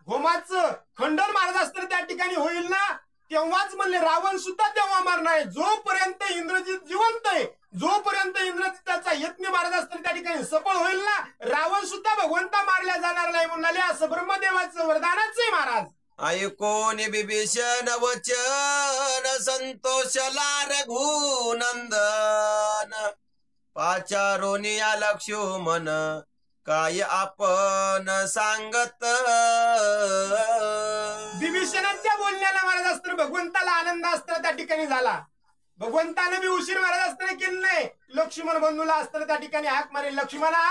होमाचं खंडन महाराज असताना त्या ठिकाणी होईल ना तेव्हाच म्हणले रावण सुद्धा तेव्हा मारणार आहे. जोपर्यंत इंद्रजित जिवंत आहे जोपर्यंत इंद्रजिताचा यत्न महाराज असताना त्या ठिकाणी सफळ होईल ना रावण सुद्धा भगवंता मारल्या जाणार नाही म्हणाले असं ब्रह्मदेवाचं वरदानच आहे महाराज. ऐकोन बिभीषण वचन संतोषला रघुनंदन पाचारोनिया लक्ष्मण काय आपण सांगत. विभीषणाच्या बोलण्याला महाराज असताना भगवंताला आनंद असताना त्या ठिकाणी झाला. भगवंताने बी उशीर महाराज असताना केलं नाही. लक्ष्मण बंधूला असताना त्या ठिकाणी हाक मारेल लक्ष्मणा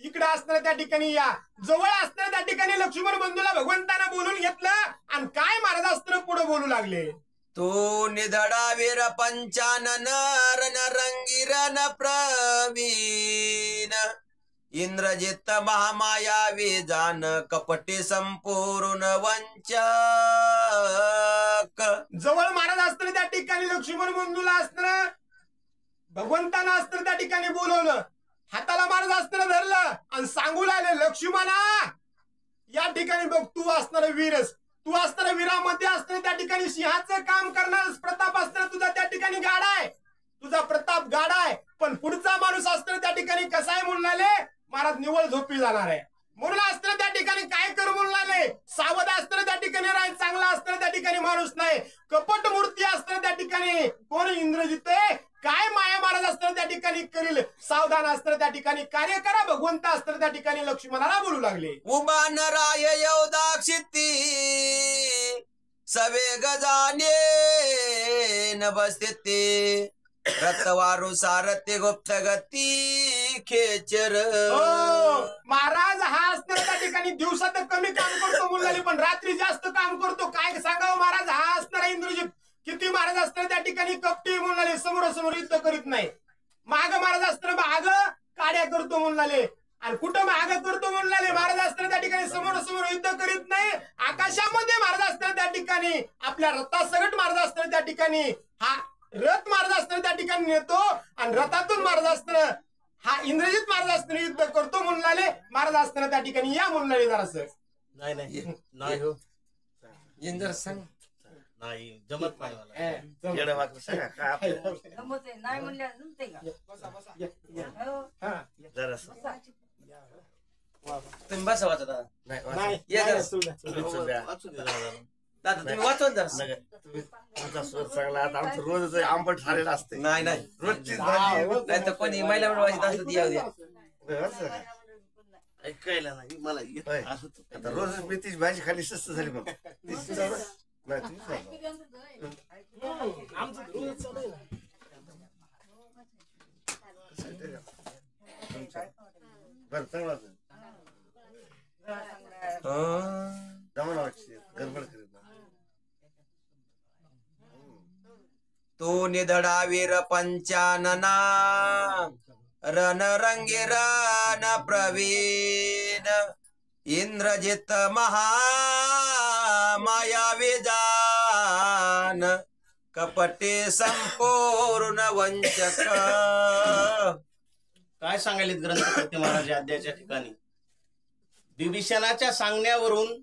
इकडे असताना त्या ठिकाणी या. जवळ असताना त्या ठिकाणी लक्ष्मण बंधूला भगवंतानं बोलून घेतलं आणि काय महाराज असताना पुढे बोलू लागले. तू निधडा वीर पंचानन रंगीरन प्रवीण इंद्रजित महामायावी जान कपटी संपूर्ण वंचक. जवळ महाराज असताना त्या ठिकाणी लक्ष्मण बंधूला असताना भगवंतानं असताना त्या ठिकाणी बोलवलं. हाताला महाराज असताना धरलं आणि सांगू लागले लक्ष्मणा या ठिकाणी बघ तू असणारा वीरस तू असणारा वीरामध्ये असताना त्या ठिकाणी सिंहाचं काम करणार प्रताप असताना तुझा त्या ठिकाणी गाडा आहे. तुझा प्रताप गाडा आहे पण पुढचा माणूस असताना त्या ठिकाणी कसा आहे म्हणून महाराज निवळ झोपी जाणार आहे. म्हणून असताना त्या ठिकाणी काय कर म्हणून सावध असताना त्या ठिकाणी राहील चांगला असताना त्या ठिकाणी माणूस नाही. कपट मूर्ती असताना त्या ठिकाणी कोण इंद्रजित काय माया महाराज असताना त्या ठिकाणी करील सावध सावधान असताना त्या ठिकाणी कार्य करा भगवंत असताना त्या ठिकाणी लक्ष्मणाला बोलू लागले. उभा न राय येवदाक्षिती सवे गजाने न बसते रतवारू सारथ्य गुप्त गती खेचर. महाराज हा असताना त्या ठिकाणी दिवसात कमी काम करतो मुलाली पण रात्री जास्त काम करतो. काय सांगावं महाराज, हा असणारा इंद्रजित किती महाराज असताना त्या ठिकाणी कपटी मुलाले समोरासमोर युद्ध करीत नाही. माग महाराज असताना माग काड्या करतो मुलाले आणि कुठं माग करतो मुलाले. महाराज असताना त्या ठिकाणी समोरासमोर युद्ध करीत नाही. आकाशामध्ये महाराज असताना त्या ठिकाणी आपल्या रथासकट महाराज असताना त्या ठिकाणी हा रथ महाराज असताना त्या ठिकाणी नेतो आणि रथातून महाराज असताना हा इंद्रजित महाराज असताना युद्ध करतो मुलाले. महाराज असताना त्या ठिकाणी या मुलाले जरासं नाही नाही नाही हो इंद्र सांग नाही जमत नाही मला. येडं वाकडं सांगा काय आपलं नाही म्हणल्या जमते का? जरासं. तुम्ही बसा वाचा दादा. नाही नाही ये जरा. वाचू द्या. दादा तुम्ही वाचवा जरा. नका. तुमचा स्वर चांगला. आता आमचं रोजच आंबट झालेलं असते. नाही नाही रोजचीच भाजी. नाही तर कोणी महिला म्हणून वाजत असलं ती येऊ द्या. असं का? ऐकायला नाही मला येत होय. असं तर आता रोज मेथीची भाजी खाली स्वस्त झाली मग. तीच चालू. नाही तुम्ही चालू. आमचं रोज चालू आहे ना. बरं चांगला असेल. जमाना वाटते गडबड करीत नाही. तो निधडा वीर पंचानना रणरंगी रण प्रवीण इंद्रजित महामायावी जान कपटे संपूर्ण वंचक. काय सांगायलेत ग्रंथकर्ते महाराज या अध्यायाच्या ठिकाणी. विभीषणाच्या सांगण्यावरून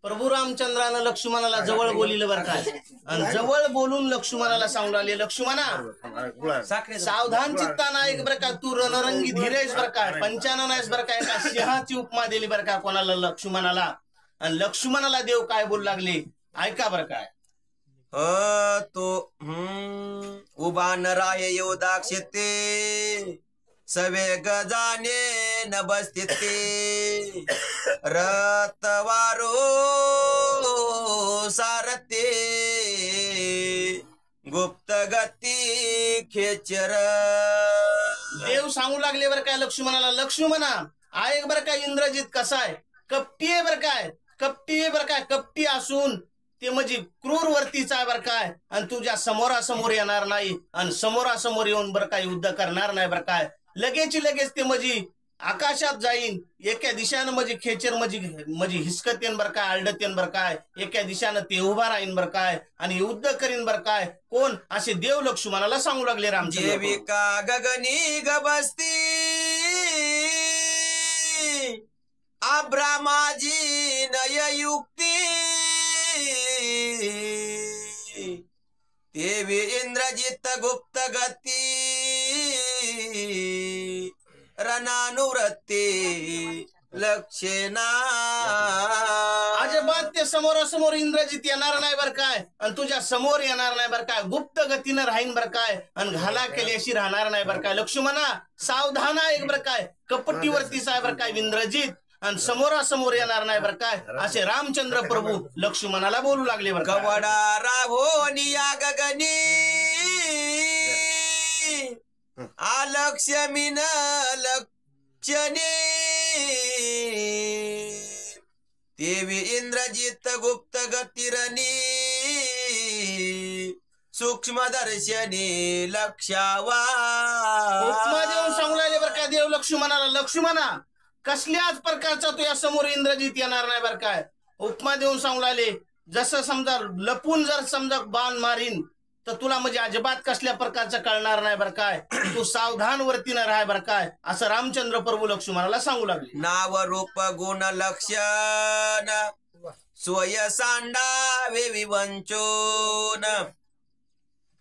प्रभू रामचंद्रानं लक्ष्मणाला जवळ बोलिलं बरं काय आणि जवळ बोलून लक्ष्मणाला सांगू लागले लक्ष्मणा साखरे सावधान चित्तानं ऐक बरं का, तू रणरंगी धीरेस बरं काय, पंचानन आहेस बरं काय. एका सिंहाची उपमा दिली बरं का कोणाला लक्ष्मणाला आणि लक्ष्मणाला देव काय बोलू लागले ऐका बरं काय. तो उभा नराय योदाक्षते सवे गजाने न बसते रतवारो सारते गुप्त गती खेचर. देव सांगू लागले बरं काय लक्ष्मणाला, लक्ष्मणा ऐक बरं काय इंद्रजित कसा आहे, कपटी आहे बरं काय, कपटी आहे बरं काय. कपटी असून ते म्हणजे क्रूर वर्तीचा आहे बरं काय आणि तुझ्या समोरासमोर येणार नाही आणि समोरासमोर येऊन बरं काय युद्ध करणार नाही बरं काय. लगेच ते म्हणजे आकाशात जाईन एका दिशानं म्हणजे खेचर म्हणजे हिसकतेन बरं काय, आलडतेन बरं काय. एका दिशानं ते उभा राहीन बरं काय आणि युद्ध करीन बरं काय. कोण असे देव लक्ष्मणाला सांगू लागले रामचंद्र. जेविका गगनी गबस्ती अब्रामाजी नययुक्ती देवी इंद्रजित गुप्त गती रणानुवृत्ती लक्षेना. अजिबात ते समोरासमोर इंद्रजित येणार नाही बरं काय आणि तुझ्या समोर येणार नाही बरं काय. गुप्त गतीनं राहीन बरं काय आणि घाला केल्याशी राहणार नाही बरं काय. लक्ष्मणा सावधान आहे बरं काय, कपटीवरतीच आहे बरं काय इंद्रजित आणि समोरासमोर येणार नाही बरं काय. असे रामचंद्र प्रभू लक्ष्मणाला बोलू लागले बरं. कवडा राभोनिया गगनी आलक्ष्मीन लक्षणे देवी इंद्रजित गुप्त गतिरनी सूक्ष्म दर्शनी लक्षावा. उपमा देऊन सांगू लागले बरं काय देव लक्ष्मणाला, लक्ष्मणा कसल्याच प्रकारचा तुझ्या समोर इंद्रजित येणार नाही बरं काय. उपमा देऊन सांगू लागले जसं समजा लपून जर समजा बाण मारीन तर तुला म्हणजे अजिबात कसल्या प्रकारचं कळणार नाही बरं काय. तू सावधान वरतीनं राह बरं काय असं रामचंद्र प्रभू लक्ष्मणाला सांगू लागले. नाव रूप गुण लक्षण स्वय सांडावे विवंचोन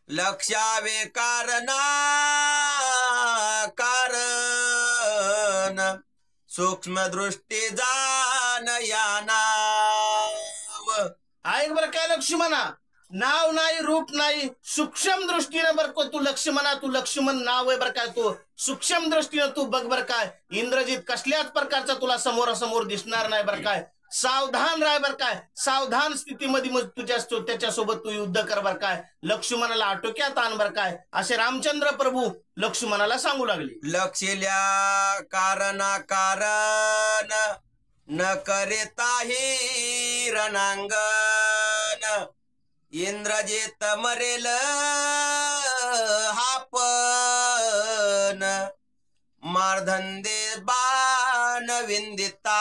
लक्षावे कारणा कारण सूक्ष्म दृष्टी जान यानाव. ऐक बरं काय लक्ष्मणा नाव नाही, रूप नाही, सूक्ष्म दृष्टीनं बर का तू लक्ष्मण नाव आहे बर काय, तू सूक्ष्म दृष्टीनं तू बघ बर काय. इंद्रजित कसल्याच प्रकारचा तुला समोरासमोर दिसणार नाही बर काय. सावधान राह बर काय. सावधान स्थितीमध्ये मग त्याच्यासोबत तू युद्ध कर बर काय. लक्ष्मणाला आटोक्यात आण बर काय, असे रामचंद्र प्रभू लक्ष्मणाला सांगू लागले. लक्षल्या कारण न करेताही रणांगण, इंद्रजित मरेल हापन, मारधंदे बाण विंदिता.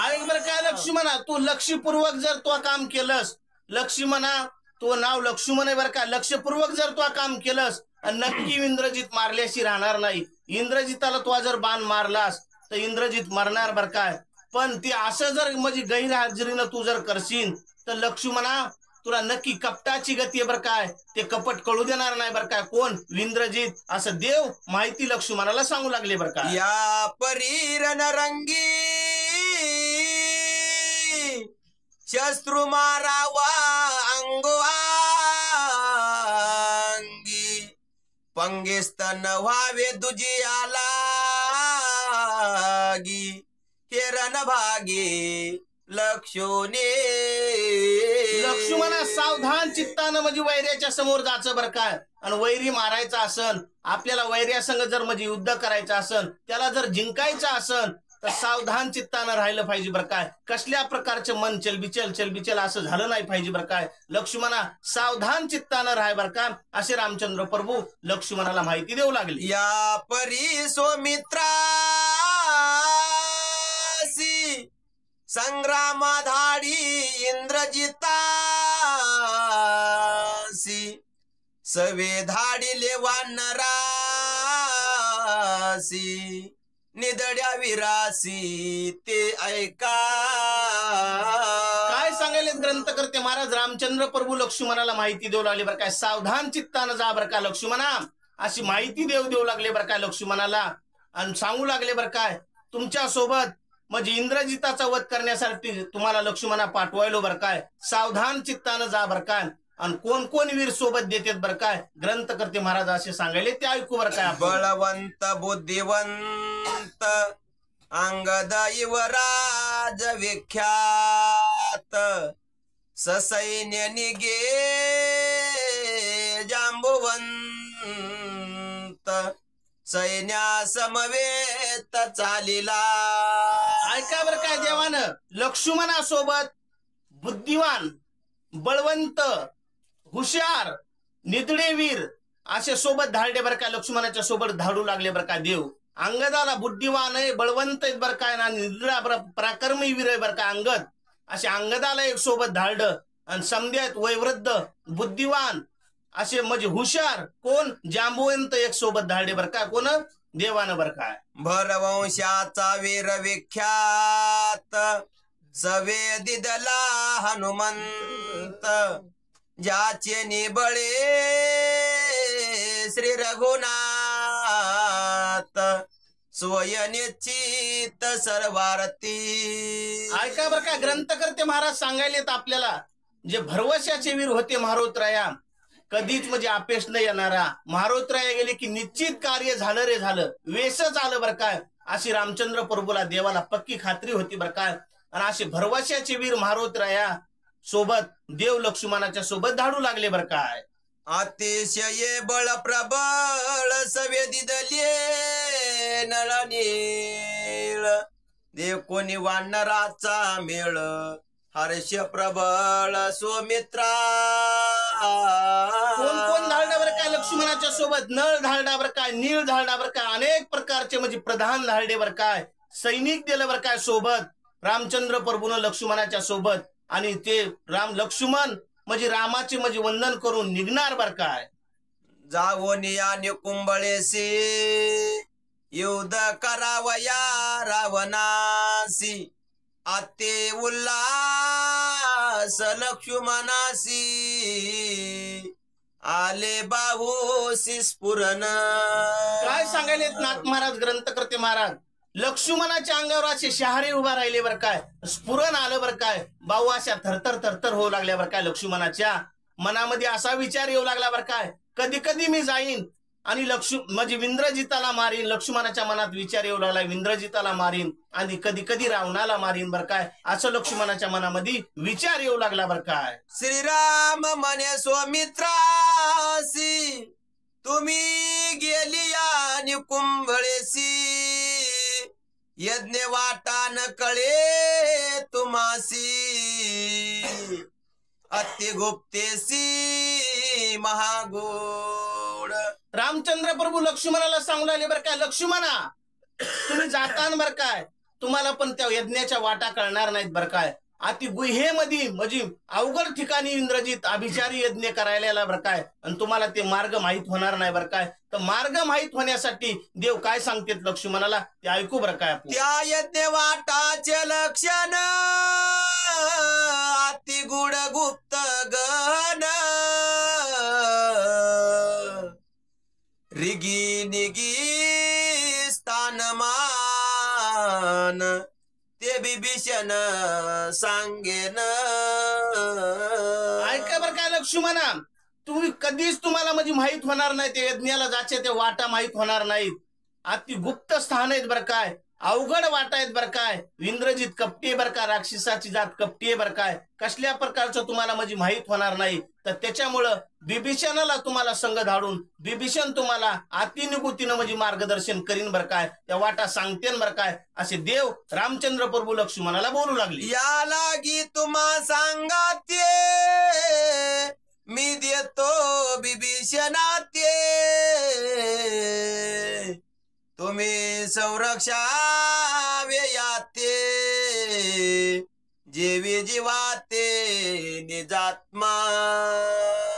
ऐक बर काय लक्ष्मणा, तू लक्षपूर्वक जर तू काम केलंस, लक्ष्मणा तो नाव लक्ष्मण आहे बर का, लक्षपूर्वक जर तू काम केलंस नक्की इंद्रजित मारल्याशी राहणार नाही. इंद्रजिताला तू जर बाण मारलास तर इंद्रजित मरणार बर काय. पण ती असं जर म्हणजे गैरहाजरीनं तू जर करशील तर लक्ष्मणा तुला नक्की कपटाची गती आहे बर काय. ते कपट कळू देणार नाही बर काय. कोण? इंद्रजित. असं देव माहिती लक्ष्मणाला सांगू लागले बर का. या परी रणरंगी शस्त्रू मारावा अंगवांगी, पंगिस्तन व्हावे दुजियाला गी, हे रणभागी लक्षोने. लक्ष्मणा सावधान चित्तानं म्हणजे वैर्याच्या समोर जायचं बर काय. आणि वैरी मारायचा असन, आपल्याला वैर्यासंग जर म्हणजे युद्ध करायचं असन, त्याला जर जिंकायचं असन तर सावधान चित्तानं राहिलं पाहिजे बर काय. कसल्या प्रकारचे मन चलबिचल असं झालं नाही पाहिजे बर काय. लक्ष्मणा सावधान चित्तानं राहाय बर का, असे रामचंद्र प्रभू लक्ष्मणाला माहिती देऊ लागले. या परी सोमित्रासी संग्राम धाडी इंद्रजितासी, सवे धाडिले वानरासी, निदड्या विरासी ते ऐका. काय सांगायले ग्रंथकर्ते महाराज रामचंद्र प्रभू लक्ष्मणाला माहिती देऊ लागले बर काय. सावधान चित्तानं जा बर का लक्ष्मणा, अशी माहिती देऊ लागले बर काय लक्ष्मणाला. आणि सांगू लागले बर काय, तुमच्या सोबत म्हणजे इंद्रजिताचा वध करण्यासाठी तुम्हाला लक्ष्मणा पाठवायलो बर काय. सावधान चित्तानं जा बर काय. आणि कोण कोण वीर सोबत देतात बर काय, ग्रंथकर्ते महाराज असे सांगायले ते ऐकू बर काय. बळवंत बुद्धिवंत अंगद युवराज विख्यात, ससैन्य निगे जांबुवंत, सैन्या समवेत चालिला. ऐका बर काय देवानं लक्ष्मणासोबत बुद्धिवान, बळवंत, हुशार, निदडेवीर असे सोबत धाडले बर का. लक्ष्मणाच्या सोबत धाडू लागले बर का देव. अंगदाला बुद्धिवान आहे, बळवंत आहे बर काय, निदडा पराक्रमी वीर आहे बर का अंगद. असे अंगदाला एक सोबत धाडलं. आणि समध्यात वयवृद्ध बुद्धिवान असे म्हणजे हुशार कोण, जांबुवंत एक सोबत धाडले बर का. कोण? देवानं बर काय. भरवंशाचा वीर विख्यात, सवे दिदला हनुमंत, ज्याचे निबळे श्री रघुनाथ, स्वयनिश्चित सर्वार्थी. ऐका बर का ग्रंथकर्ते महाराज सांगायलेत आपल्याला, जे भरवशाचे वीर होते मारुतराया, कधीच म्हणजे अपेश न येणारा. मारुतराया गेले की निश्चित कार्य झालं रे झालं, वेसच आलं बर काय, अशी रामचंद्र प्रभूला देवाला पक्की खात्री होती बर काय. आणि असे भरवशाचे वीर मारुतराया सोबत देव लक्ष्मणाच्या सोबत धाडू लागले बर काय. अतिशय बळ प्रबळ सवे दिदले नळनीळ, देव कोणी वानराचा मेळ, हर्ष प्रबळ सोमित्रा. कोण कोण धाडला बर काय लक्ष्मणाच्या सोबत? नळ धाडला बर काय, नीळ धाडला बर काय, अनेक प्रकारचे म्हणजे प्रधान धाडले बर काय, सैनिक दिलं बर काय सोबत रामचंद्र प्रभूनं लक्ष्मणाच्या सोबत. आणि ते लक्ष्मण म्हणजे रामाचे म्हणजे वंदन करून निघणार बर काय. जावोनिया निकुंबळेसी युद्ध करावया रावणासी, आते उल्लास लक्ष्मणासी, आले बाहूसी स्फुरण. काय सांगायलेत नाथ महाराज ग्रंथकर्ते महाराज, लक्ष्मणाच्या अंगावर असे शहारे उभा राहिले बरं काय, स्फुरण आलं बरं काय, भाऊ अशा थरथर थरथर होऊ लागल्या बरं काय. लक्ष्मणाच्या मनामध्ये असा विचार येऊ लागला बरं काय, कधी कधी मी जाईन आणि म्हणजे इंद्रजिताला मारीन. लक्ष्मणाच्या मनात विचार येऊ लागला, इंद्रजिताला मारीन आणि कधी कधी रावणाला मारीन बरं काय, असं लक्ष्मणाच्या मनामध्ये विचार येऊ लागला बरं काय. श्रीराम म्हणे स्वमित्रासी, तुम्ही गेली आणि कुंभळेसी, यज्ञ वाटा न कळे तुम्हासी, अति गुप्तेसी महागोड. रामचंद्र प्रभू लक्ष्मणाला सांगून आले बरं काय, लक्ष्मणा तुम्ही जातान बरं काय, तुम्हाला पण त्या यज्ञाच्या वाटा कळणार नाहीत बरं काय. अति गुहेमध्ये म्हणजे अवघड ठिकाणी इंद्रजित अभिचारी यज्ञ करायला बरं काय, आणि तुम्हाला ते मार्ग माहित होणार नाही बरं काय. तर मार्ग माहित होण्यासाठी देव काय सांगतात लक्ष्मणाला ते ऐकू बरं काय. त्या यज्ञ वाटाचे लक्षण अति गुड गुप्त गहन, रिगी निगी स्थानमान, ते बिभीषण सांगेन. ऐका बरं काय लक्ष्मणा, तुम्ही कधीच तुम्हाला म्हणजे माहित होणार नाही, ते यज्ञाला जायचे ते वाटा माहित होणार नाहीत. अति गुप्त स्थान आहेत बरं काय, अवघड वाटा आहेत बरं काय. इंद्रजित कपटी आहे बरं का, राक्षसाची जात कपटी आहे बरं काय. कसल्या प्रकारचं तुम्हाला म्हणजे माहित होणार नाही. तर त्याच्यामुळं बिभीषणाला तुम्हाला संग धाडून बिभीषण तुम्हाला अतिनिकुतीनं म्हणजे मार्गदर्शन करीन बरं काय, त्या वाटा सांगतेन बरं काय, असे देव रामचंद्र प्रभू लक्ष्मणाला बोलू लागले. या लागी तुम्हा सांगाते, मी देतो बिभीषणाते, तुम्ही संरक्षावे याते, जेवी जीवाते निजात्मा.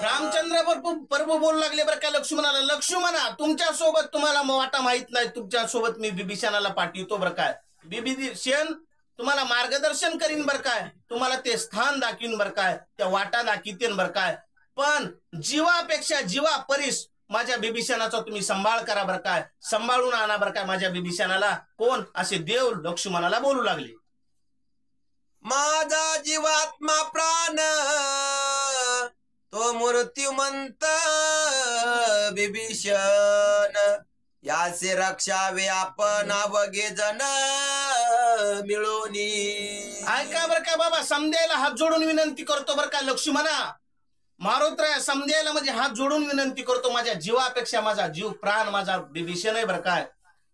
रामचंद्र प्रभू बोलू लागले बरं का लक्ष्मणाला, लक्ष्मणा तुमच्या सोबत तुम्हाला वाटा माहित नाही, तुमच्या सोबत मी बिभीषणाला पाठवतो बरं काय. बिभीषण तुम्हाला मार्गदर्शन करीन बरं काय, तुम्हाला ते स्थान दाखवीन बरं काय, त्या वाटा दाखवतेन बरं काय. पण जीवापेक्षा जीवा परीस माझ्या बिभीषणाचा तुम्ही सांभाळ करा बरं काय, सांभाळून आणा बरं काय माझ्या बिभीषणाला. कोण असे देव लक्ष्मणाला बोलू लागले. माझा जीवात्मा प्राण तो मृत्युमंत बिभीषण, याचे रक्षावे आपण अवघे जन मिळूनी. ऐका बरं काय बाबा, समजायला हात जोडून विनंती करतो बरं काय लक्ष्मणा. मारुत्र्या समजायला म्हणजे हात जोडून विनंती करतो, माझ्या जीवापेक्षा माझा जीव प्राण माझा बिभीषण आहे बरं काय.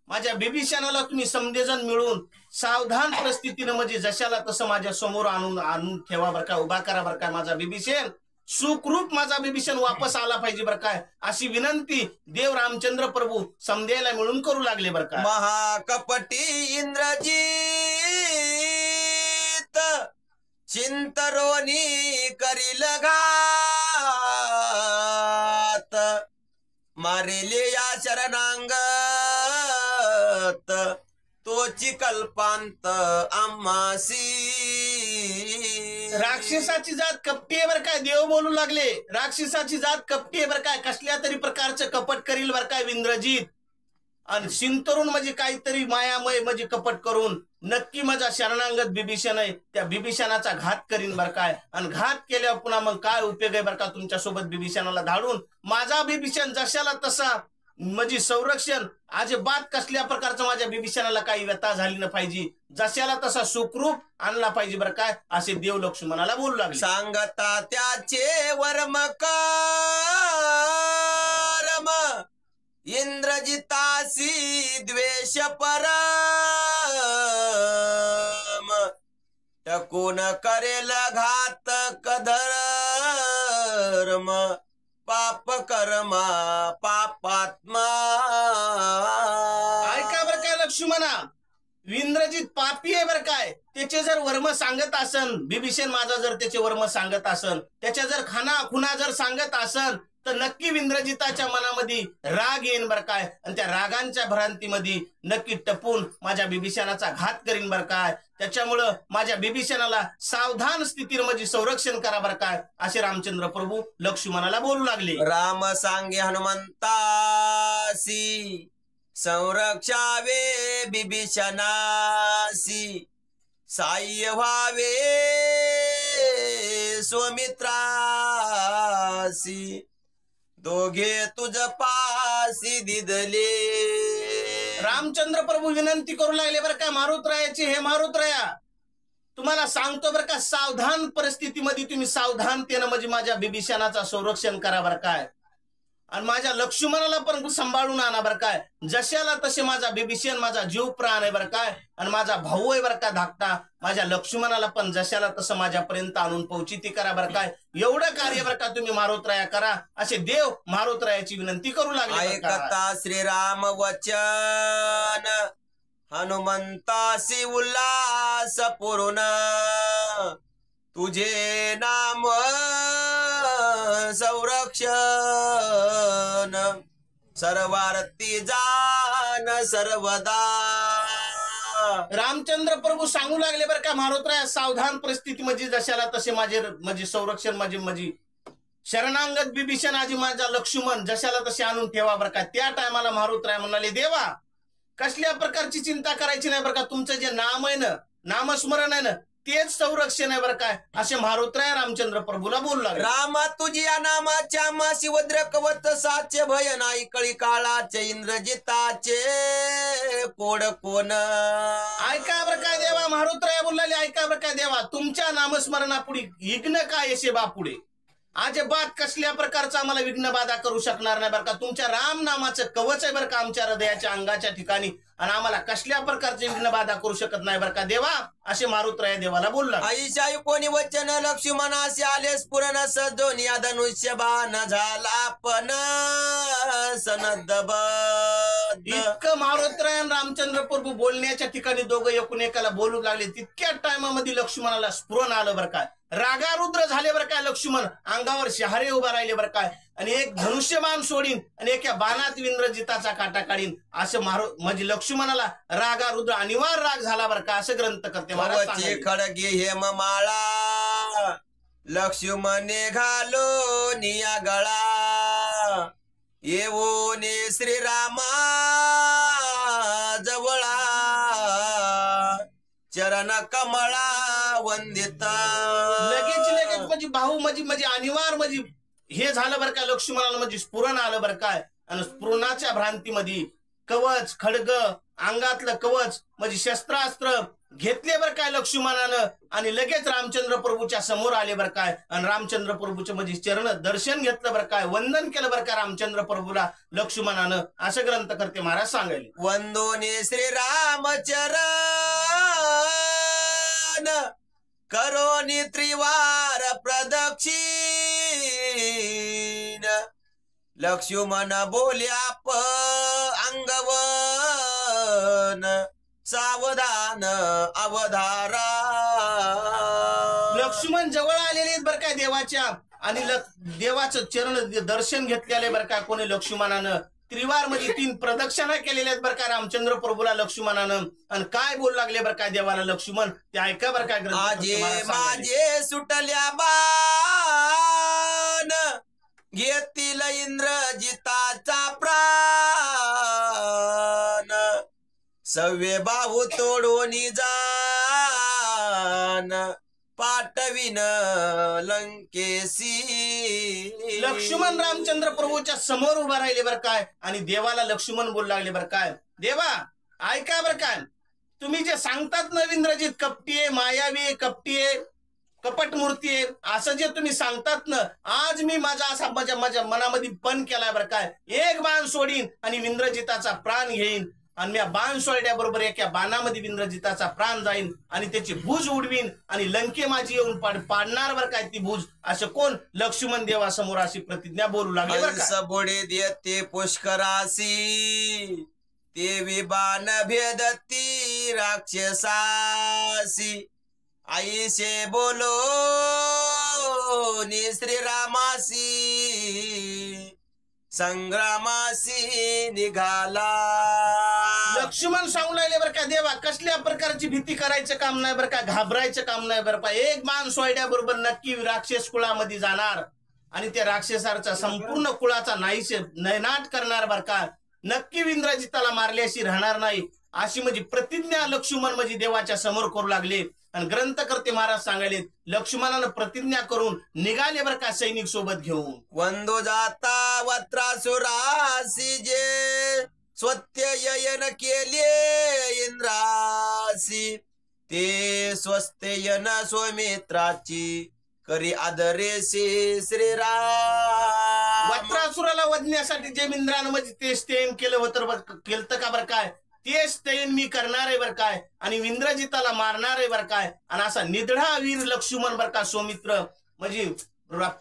माझ्या बिभीषणाला तुम्ही समजेजण मिळून सावधान परिस्थितीनं म्हणजे जशाला तसं माझ्या समोर आणून ठेवा बरं काय, उभा करा बरं काय. माझा बिभीषण सुखरूप माझा बिभीषण वापस आला पाहिजे बरं काय, अशी विनंती देव रामचंद्र प्रभू समजायला मिळून करू लागले बरं काय. महाकपटी इंद्रजीत चिंतरोनी करील घात, मारिले या शरणांगत, तोची कल्पांत आम्हासी. राक्षसाची जात कपटी आहे बरं काय, देव बोलू लागले. राक्षसाची जात कपटी आहे बरं काय, कसल्या तरी प्रकारचं कपट करील बरं काय इंद्रजित. आणि शिंतरून म्हणजे काहीतरी मायामय म्हणजे कपट करून नक्की माझा शरणांगत बिभीषण आहे, त्या बिभीषणाचा घात करीन बरं काय. आणि घात केल्यावर पुन्हा मग काय उपयोग आहे बरं का, तुमच्या सोबत बिभीषणाला धाडून माझा बिभीषण जशाला तसा म्हणजे संरक्षण अजिबात कसल्या प्रकारचं माझ्या बिभीषणाला काही व्यथा झाली न पाहिजे, जशाला तसा सुखरूप आणला पाहिजे बरं काय, असे देव लक्ष्मणाला बोलू लागले. सांगता त्याचे वर्म करम, इंद्रजितासी द्वेष परम, टकून करेल घात कधर्म, पाप कर्मा पापात्मा. ऐका बरं काय लक्ष्मणा, इंद्रजित पापी आहे बरं काय. त्याचे जर वर्म सांगत असन, बिभीषण माझा जर त्याचे वर्म सांगत असन, त्याच्या जर खुना जर सांगत असन, तर नक्की इंद्रजिताच्या मनामध्ये राग येईन बरं काय. आणि त्या रागांच्या भ्रांतीमध्ये नक्की टपून माझ्या बिभीषणाचा घात करीन बरं काय. त्याच्यामुळं माझ्या बिभीषणाला सावधान स्थितीनं म्हणजे संरक्षण करा बरं काय, असे रामचंद्र प्रभू लक्ष्मणाला बोलू लागले. राम सांगे हनुमंतासी, संरक्षावे बिभीषणासी, साह्य व्हावे स्वमित्रासी, दोघे तुझ पासी दिदले. रामचंद्र प्रभू विनंती करू लागले बरं का मारुतरायाची, हे मारुतराया तुम्हाला सांगतो बरं का, सावधान परिस्थितीमध्ये तुम्ही सावधानतेनं म्हणजे माझ्या बिभीषणाचा संरक्षण करा बरं काय, आणि माझ्या लक्ष्मणाला पण सांभाळून आणा बरं काय. जशाला तसे माझा बिभीषण माझा जीव प्राण आहे बरं काय, आणि माझा भाऊ आहे बरं का धाकटा, माझ्या लक्ष्मणाला पण जशाला तसं माझ्यापर्यंत आणून पोहोचिती करा बरं काय. एवढं कार्य बरं का तुम्ही मारुतराया करा, असे देव मारुतरायाची विनंती करू लागले. ऐकता श्रीराम वचन, हनुमंतासी उल्हास पूर्ण, तुझे नाम संरक्षण, सर्वार्थी जान सर्वदा. रामचंद्र प्रभू सांगू लागले बरं का मारुतराया, सावधान परिस्थिती म्हणजे जशाला तसे माझे म्हणजे संरक्षण म्हणजे शरणांगत बिभीषण आजी माझा लक्ष्मण जशाला तसे आणून ठेवा बरं का. त्या टायमाला मारुतराय म्हणाले, देवा कसल्या प्रकारची चिंता करायची नाही बरं का, तुमचं जे नाम आहे ना, नामस्मरण आहे ना, तेच संरक्षण आहे बरं काय, असे मारुतराय रामचंद्र प्रभूला बोलू लागले. रामा तुझ्या नामाच्या मासी वज्र कवच साचे, भय नाही कळी काळाचे, इंद्रजिताचे कोड कोण. ऐका बरं काय देवा, मारुतराय बोलले ऐका बरं काय देवा, तुमच्या नामस्मरणापुढे विघ्न काय येशे बापुढे, अजिबात कसल्या प्रकारचा आम्हाला विघ्न बाधा करू शकणार नाही बरं का. तुमच्या राम नामाचं कवच आहे बरं का आमच्या हृदयाच्या अंगाच्या ठिकाणी, आणि आम्हाला कसल्या प्रकारचे विघ्न बाधा करू शकत नाही बरं का देवा, असे मारुतराय देवाला बोलला. आईशाई कोणी वचन लक्ष्मणाशी आले स्फुरण, सजोन या धनुष्य बाण झाला पण सनदबद्ध. इतकं मारुतराय आणि रामचंद्र प्रभू बोलण्याच्या ठिकाणी दोघं एकूण एकाला बोलू लागले. तितक्या टायमामध्ये लक्ष्मणाला स्फुरण आलं बरं काय, रागारुद्र झाले बरं काय लक्ष्मण, अंगावर शहारे उभा राहिले बरं काय, आणि एक धनुष्यबाण सोडीन आणि एका बाणात इंद्रजिताचा काटा काढीन, असं म्हणजे लक्ष्मणाला रागारुद्र अनिवार्य राग झाला बरं का, असं ग्रंथ करते महाराज. खडगे हेममाळा, लक्ष्मणे घालो निया गळा, येऊने श्रीरामा जवळा, चरण कमळा वंदित. लगेच म्हणजे भाऊ म्हणजे अनिवार्य म्हणजे हे झालं बरं काय, लक्ष्मणाला म्हणजे स्फुरण आलं बरं काय, आणि स्फुरणाच्या भ्रांतीमध्ये कवच खडग अंगातलं कवच म्हणजे शस्त्रास्त्र घेतले बरं काय लक्ष्मणानं, आणि लगेच रामचंद्र प्रभूच्या समोर आले बरं काय, आणि रामचंद्र प्रभूचे म्हणजे चरण दर्शन घेतलं बरं काय, वंदन केलं बरं काय रामचंद्र प्रभूला लक्ष्मणानं, असं ग्रंथ करते महाराज सांगायले. वंदोने श्रीरामचरण, करोनी त्रिवार प्रदक्षिण, लक्ष्मण बोल्या अंगवन, सावधान अवधारा. लक्ष्मण जवळ आलेले आहेत बरं काय देवाच्या, आणि देवाचं चरण दर्शन घेतलेलं बरं का कोणी लक्ष्मणानं, त्रिवार मध्ये 3 प्रदक्षिणा केलेल्या आहेत बरं का रामचंद्र प्रभूला लक्ष्मणानं, आणि काय बोलू लागले बरं काय देवाला लक्ष्मण, ते ऐका बरं काय ग्रंथ. माझे सुटल्या बाण, घेतील इंद्रजिताचा प्राण, सव्वे बाहू तोडून जान, पाठविन लंकेसी. लक्ष्मण रामचंद्र प्रभूच्या समोर उभा राहिले बरं काय, आणि देवाला लक्ष्मण बोलू लागले बरं काय, देवा ऐका बरं काय, तुम्ही जे सांगतात ना इंद्रजित कपटीये मायावी कपटीये कपट मूर्ती आहे, असं जे तुम्ही सांगतात ना, आज मी माझा असा माझ्या मनामध्ये पण केलाय बरं काय, एक बाण सोडीन आणि इंद्रजिताचा प्राण घेईन, आणि मी बाण सोडल्याबरोबर एका बाणामध्ये इंद्रजिताचा प्राण जाईन, आणि त्याची भुज उडवीन, आणि लंके माझी येऊन पाडणार बरं काय ती भुज, असं कोण लक्ष्मण देवासमोर अशी प्रतिज्ञा बोलू लागले बरं का. बोडे देते पुष्करासी, ते विबाण भेदती राक्षसासी, आईशे बोलो नि श्रीरामासी, संग्रामासी निघाला. लक्ष्मण सांगू लागले बरं का, देवा कसल्या प्रकारची भीती करायचं काम नाही बरं का, घाबरायचं काम नाही बरं का, एक बाण सोडल्याबरोबर नक्की राक्षस कुळामध्ये जाणार, आणि त्या राक्षसाचा संपूर्ण कुळाचा नाहीसे नयनाट करणार बरं का. नक्की इंद्रजिताला मारल्याशी राहणार नाही अशी म्हणजे प्रतिज्ञा लक्ष्मण म्हणजे देवाच्या समोर करू लागले. आणि ग्रंथकर्ते महाराज सांगायले लक्ष्मणानं प्रतिज्ञा करून निघाले बरं का सैनिक सोबत घेऊन. वंदो जाता वत्रासुरासी जे स्वत्ययन केले इंद्रासी ते स्वस्त्ययन स्वमित्राची करी आदरेसी श्रीराम. वत्रासुराला वधण्यासाठी जे इंद्रानं म्हणजे ते स्तेन केलं होतं केलं का बरं काय ते स्तेन मी करणार आहे बरं काय आणि इंद्रजिताला मारणार आहे बरं काय. आणि असा निधडा वीर लक्ष्मण बरं का सौमित्र म्हणजे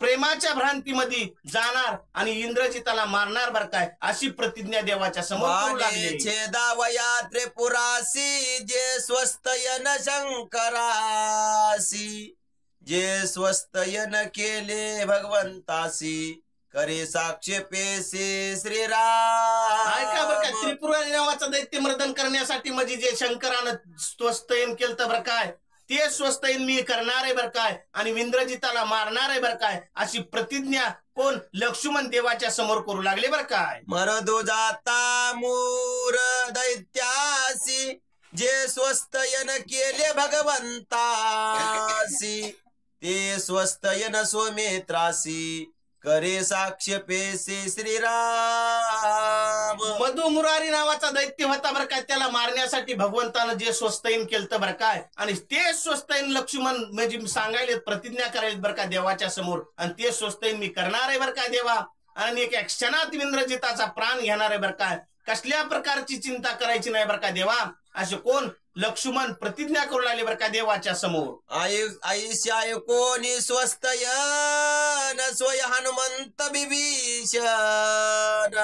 प्रेमाच्या भ्रांतीमध्ये जाणार आणि इंद्रजिताला मारणार बरं काय अशी प्रतिज्ञा देवाच्या समोर करू लागले. छेदावया त्रिपुरासी जे स्वस्तयन शंकरासी जे स्वस्तयन केले भगवंतासी करे साक्षेपेसी श्रीराम. ऐका बरं काय त्रिपुरा नावाचं दैत्य मर्दन करण्यासाठी म्हणजे जे शंकरानं स्वस्तयन केलं बरं काय ते स्वस्तयन मी करणार आहे बरं काय आणि इंद्रजिताला मारणार आहे बरं काय अशी प्रतिज्ञा कोण लक्ष्मण देवाच्या समोर करू लागले बरं काय. मरदो जाता मूर दैत्यासी जे स्वस्तयन केले भगवंतासी ते स्वस्तयन स्वमित्रासी करे साक्षेपेसी श्रीराम. मधु मुरारी नावाचा दैत्य होता बरं काय त्याला मारण्यासाठी भगवंतानं जे स्वस्तयन केलं बरं काय आणि ते स्वस्तयन लक्ष्मण म्हणजे सांगायले प्रतिज्ञा करायला बरं का देवाच्या समोर आणि ते स्वस्तयन मी करणार आहे बरं काय देवा आणि एका क्षणात इंद्रजिताचा प्राण घेणार आहे बरं काय. कसल्या प्रकारची चिंता करायची नाही बरं का देवा असे कोण लक्ष्मण प्रतिज्ञा करू लागले बरं का देवाच्या समोर. आयुष्याय कोणी स्वस्तयन स्वय हनुमंत बिभीषण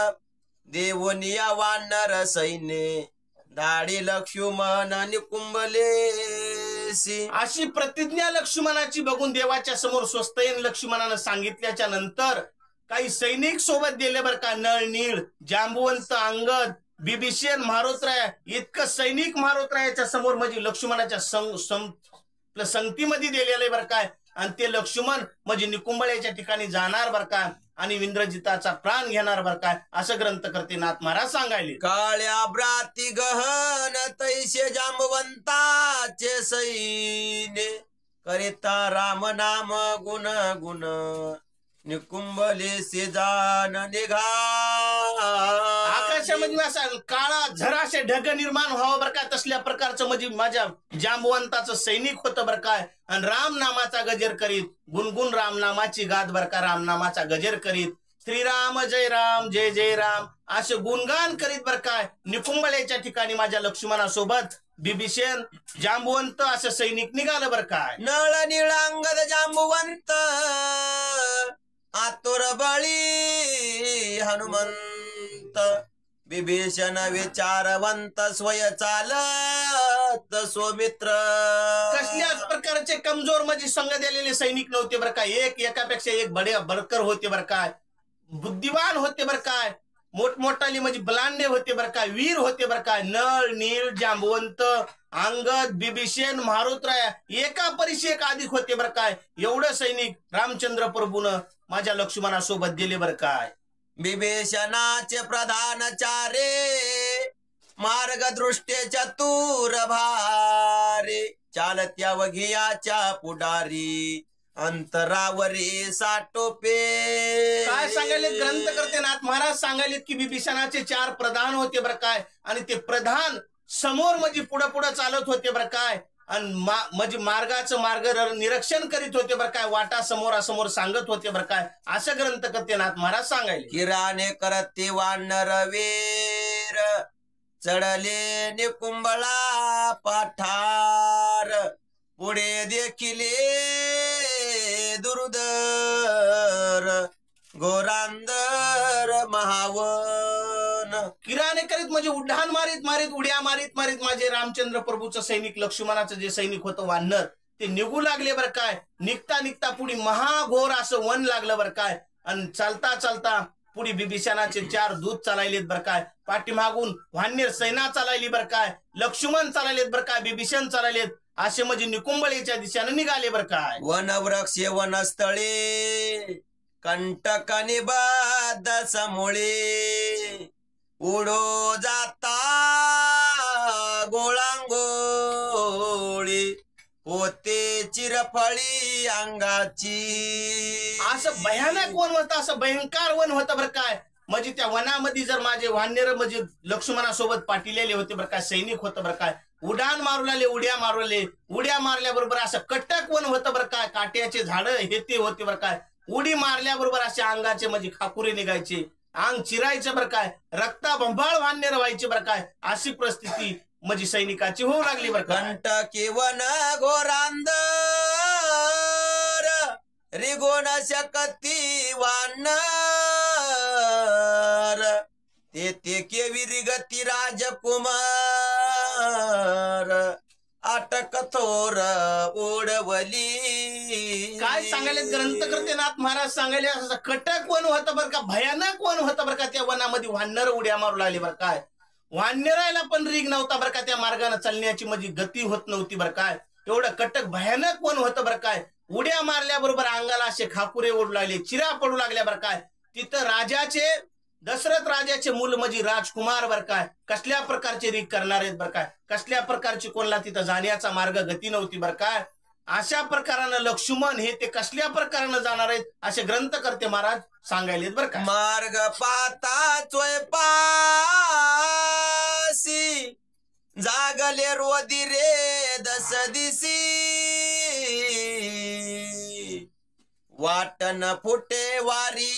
देवनिया वानर सैन्य दाढी लक्ष्मण निकुंभलेसी. अशी प्रतिज्ञा लक्ष्मणाची बघून देवाच्या समोर स्वस्तयन लक्ष्मणानं सांगितल्याच्या नंतर काही सैनिक सोबत दिले बरं का नळ नीळ जांबुवंत अंगद बिभीषण मारुतराय इतकं सैनिक मारुतरायाच्या समोर म्हणजे लक्ष्मणाच्या संगतीमध्ये दिलेले बरं काय आणि ते लक्ष्मण म्हणजे निकुंभळ्याच्या ठिकाणी जाणार बरं काय आणि इंद्रजिताचा प्राण घेणार बरं काय असं ग्रंथकर्ते नाथ महाराज सांगायले. काळ्या ब्राती गहन तैसे जांबवंताचे सैन्य करिता राम नाम गुण गुण निकुंभलेसी जान निघा. आकाशामध्ये असा काळा झराशे ढग निर्माण व्हावं बरं काय तसल्या प्रकारचं म्हणजे माझ्या जांबवंताचं सैनिक होतं बरं काय आणि राम नामाचा गजर करीत गुणगुण राम नामाची गात बरं का राम नामाचा गजर करीत श्रीराम जय राम असे गुणगान करीत बरं काय निकुंभळ्याच्या ठिकाणी माझ्या लक्ष्मणासोबत बिभीषण जांबुवंत असं सैनिक निघालं बरं काय. नळ निळांगद जांबुवंत आतुर बळी हनुमंत बिभीषण विचारवंत स्वय चालत स्वमित्र. कसल्याच प्रकारचे कमजोर म्हणजे संघ दिलेले सैनिक नव्हते बरं काय एकापेक्षा एक बडकर होते बरं काय बुद्धिवान होते बरं काय मोठमोठाली म्हणजे बलांडे होते बरं काय वीर होते बरं काय नळ नीळ जांबवंत अंगद बिभीषण मारुतराय एका परीशी एक अधिक होते बरं काय एवढं सैनिक रामचंद्र प्रभूनं माझ्या लक्ष्मणासोबत दिले बरं काय. बिभीषणाचे प्रधान चारे मार्ग दृष्टे चतुर भारे चालत्या वघियाच्या पुढारी अंतरावरी साटोपे. काय सांगायले ग्रंथकर्ते नाथ महाराज सांगायलेत की बिभीषणाचे 4 प्रधान होते बरं काय आणि ते प्रधान समोर म्हणजे पुढे चालत होते बरं काय आणि म्हणजे मार्गाचं मार्ग निरीक्षण करीत होते बरं काय वाटा समोरासमोर सांगत होते बरं काय असं ग्रंथकर्ते नाथ महाराज सांगायले. किराने करते वानर वीर चढले निकुंभळा पाठार पुढे देखिले दुर्धर घोरांदर महावन. किराने करीत म्हणजे उड्डाण मारीत उड्या मारीत माझे रामचंद्र प्रभूचं सैनिक लक्ष्मणाचं जे सैनिक होतं वानर ते निघू लागले बरं काय निघता पुढे महाघोर असं वन लागलं बरं काय आणि चालता पुढे बिभीषणाचे 4 दूत चालायलेत बरं काय पाठीमागून वानर सेना चालायली बरं काय लक्ष्मण चालायलेत बरं काय बिभीषण चालायलेत असे म्हणजे निकुंभळेच्या दिशेने निघाले बरं काय. वनवृक्ष वनस्थळे कंटक निबद्ध समूळे उडो जाता गोळांगोळी होते चिरफळी अंगाची. असं भयानक वन होतं, असं भयंकर वन होतं बरं काय. म्हणजे त्या वनामध्ये जर माझे वानर म्हणजे लक्ष्मणासोबत पाठिलेले होते बरं काय, सैनिक होतं बरं काय, उड्डाण मारू लागले, उड्या मारवले, उड्या मारल्याबरोबर असं कटक वन होतं बरं काय, काट्याचे झाडं हे ते होते बरं काय. उडी मारल्याबरोबर असे अंगाचे म्हणजे खाकुरे निघायचे, अंग चिरायचं बरं काय, रक्ताबंबाळ वानर व्हायचे बरं काय. अशी परिस्थिती म्हणजे सैनिकाची होऊ लागली बरं काय. कंटकी वन घोरांदर रिगोण शकती वानर ते केविरी गती राजकुमार अटक थोर ओढवली. काय सांगायले ग्रंथकर्ते नाथ महाराज सांगायले, असं कटक वन होतं बरं का, भयानक वन होतं बरं का. त्या वनामध्ये वानर उड्या मारू लागले बरं काय. वानरायला पण रीग नव्हता बरं का, त्या मार्गाने चालण्याची म्हणजे गती होत नव्हती बरं काय. एवढं कटक भयानक वन होतं बरं काय. उड्या मारल्याबरोबर अंगाला असे खाकुरे ओढू लागले, चिरा पडू लागल्या बरं काय. तिथं राजाचे दशरथ राजाचे मूल म्हणजे राजकुमार बरं काय, कसल्या प्रकारचे रीग करणार आहेत बरं काय, कसल्या प्रकारची कोणला तिथं जाण्याचा मार्ग गती नव्हती बरं काय. अशा प्रकारानं लक्ष्मण हे ते कसल्या प्रकारानं जाणार आहेत असे ग्रंथकर्ते महाराज सांगायलेत बरं का. मार्ग पाता चोयपासी जागले रोदी रे दस दिसी वाटन फुटे वारियासी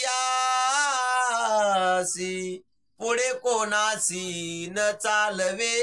पुढे कोणासी न चालवे.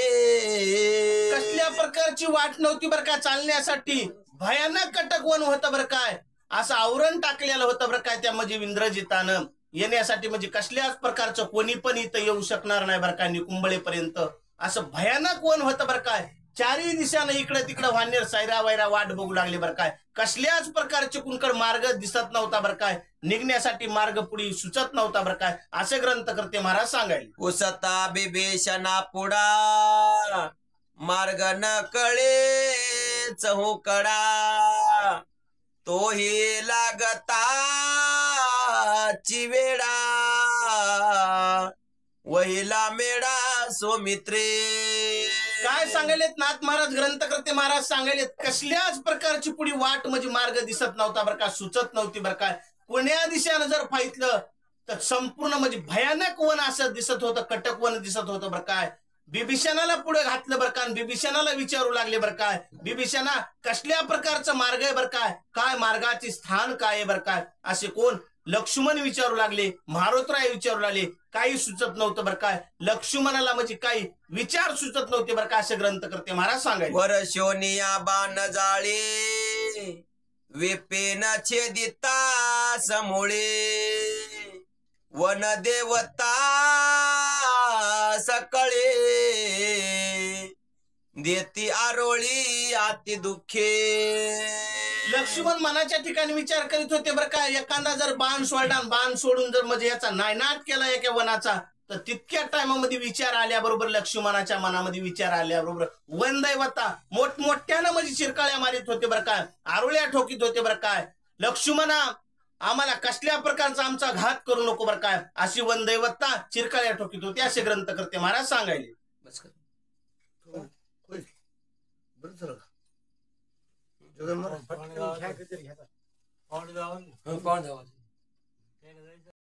कसल्या प्रकारची वाट नव्हती बरं का चालण्यासाठी. भयानक कटक वन होतं बरं काय. असं आवरण टाकलेलं होतं बरं काय त्या म्हणजे इंद्रजितानं येण्यासाठी. म्हणजे कसल्याच प्रकारचं कोणी पण इथं येऊ शकणार नाही बरं काय निकुंबळेपर्यंत. असं भयानक वन होतं बरं काय. चारही दिशानं इकडे तिकडे वानर सैरा वैरा वाट बघू लागले बरं काय. कसल्याच प्रकारचे कुणकड मार्ग दिसत नव्हता बरं काय, निघण्यासाठी मार्ग पुढे सुचत नव्हता बरं काय, असे ग्रंथकर्ते महाराज सांगायले. उसता बिभीषणा पुढा मार्ग न कळे चहुकडा तोही लागता चिवेडा वहिला मेडा सोमित्रे. काय सांगायलेत नाथ महाराज ग्रंथकर्ते महाराज सांगायलेत, कसल्याच प्रकारची पुढे वाट म्हणजे मार्ग दिसत नव्हता बरं का, सुचत नव्हती बरं काय. कोण्या दिशेनं जर पाहितलं तर संपूर्ण म्हणजे भयानक वन असं दिसत होतं, कटक वन दिसत होतं बरं काय. बिभीषणाला पुढे घातलं बरं का, बिभीषणाला विचारू लागले बरं काय, बिभीषणा कसल्या प्रकारचं मार्ग आहे बरं काय, काय मार्गाचे स्थान काय आहे बरं काय, असे कोण लक्ष्मण विचारू लागले, मारुतराय विचारू लागले. काही सुचत नव्हतं बरं काय, लक्ष्मणाला म्हणजे काही विचार सुचत नव्हते बरं का, असे ग्रंथकर्ते महाराज सांगायचे. वर्षोनिया बाण जाळे विपेन छेदिता समोळे वन देवता सकळे देती आरोळी अति दुःखे. लक्ष्मण मनाच्या ठिकाणी विचार करीत होते बरं का, एखादा जर बाण सोडला, बाण सोडून जर म्हणजे याचा नायनाट केला एका वनाचा, तर तितक्या टायमामध्ये विचार आल्याबरोबर लक्ष्मणाच्या मनामध्ये विचार आल्याबरोबर वन दैवता मोठमोठ्यानं म्हणजे चिरकाळ्या मारित होते बरं काय, आरोळ्या ठोकीत होते बरं काय. लक्ष्मणा आम्हाला कसल्या प्रकारचा आमचा घात करू नको बरं काय, अशी वन दैवता चिरकाळ्या ठोकीत होते, असे ग्रंथकर्ते महाराज सांगायले. बरं झालं का? जगन्नाथ घ्या, काहीतरी घ्या. पाहुणे जावं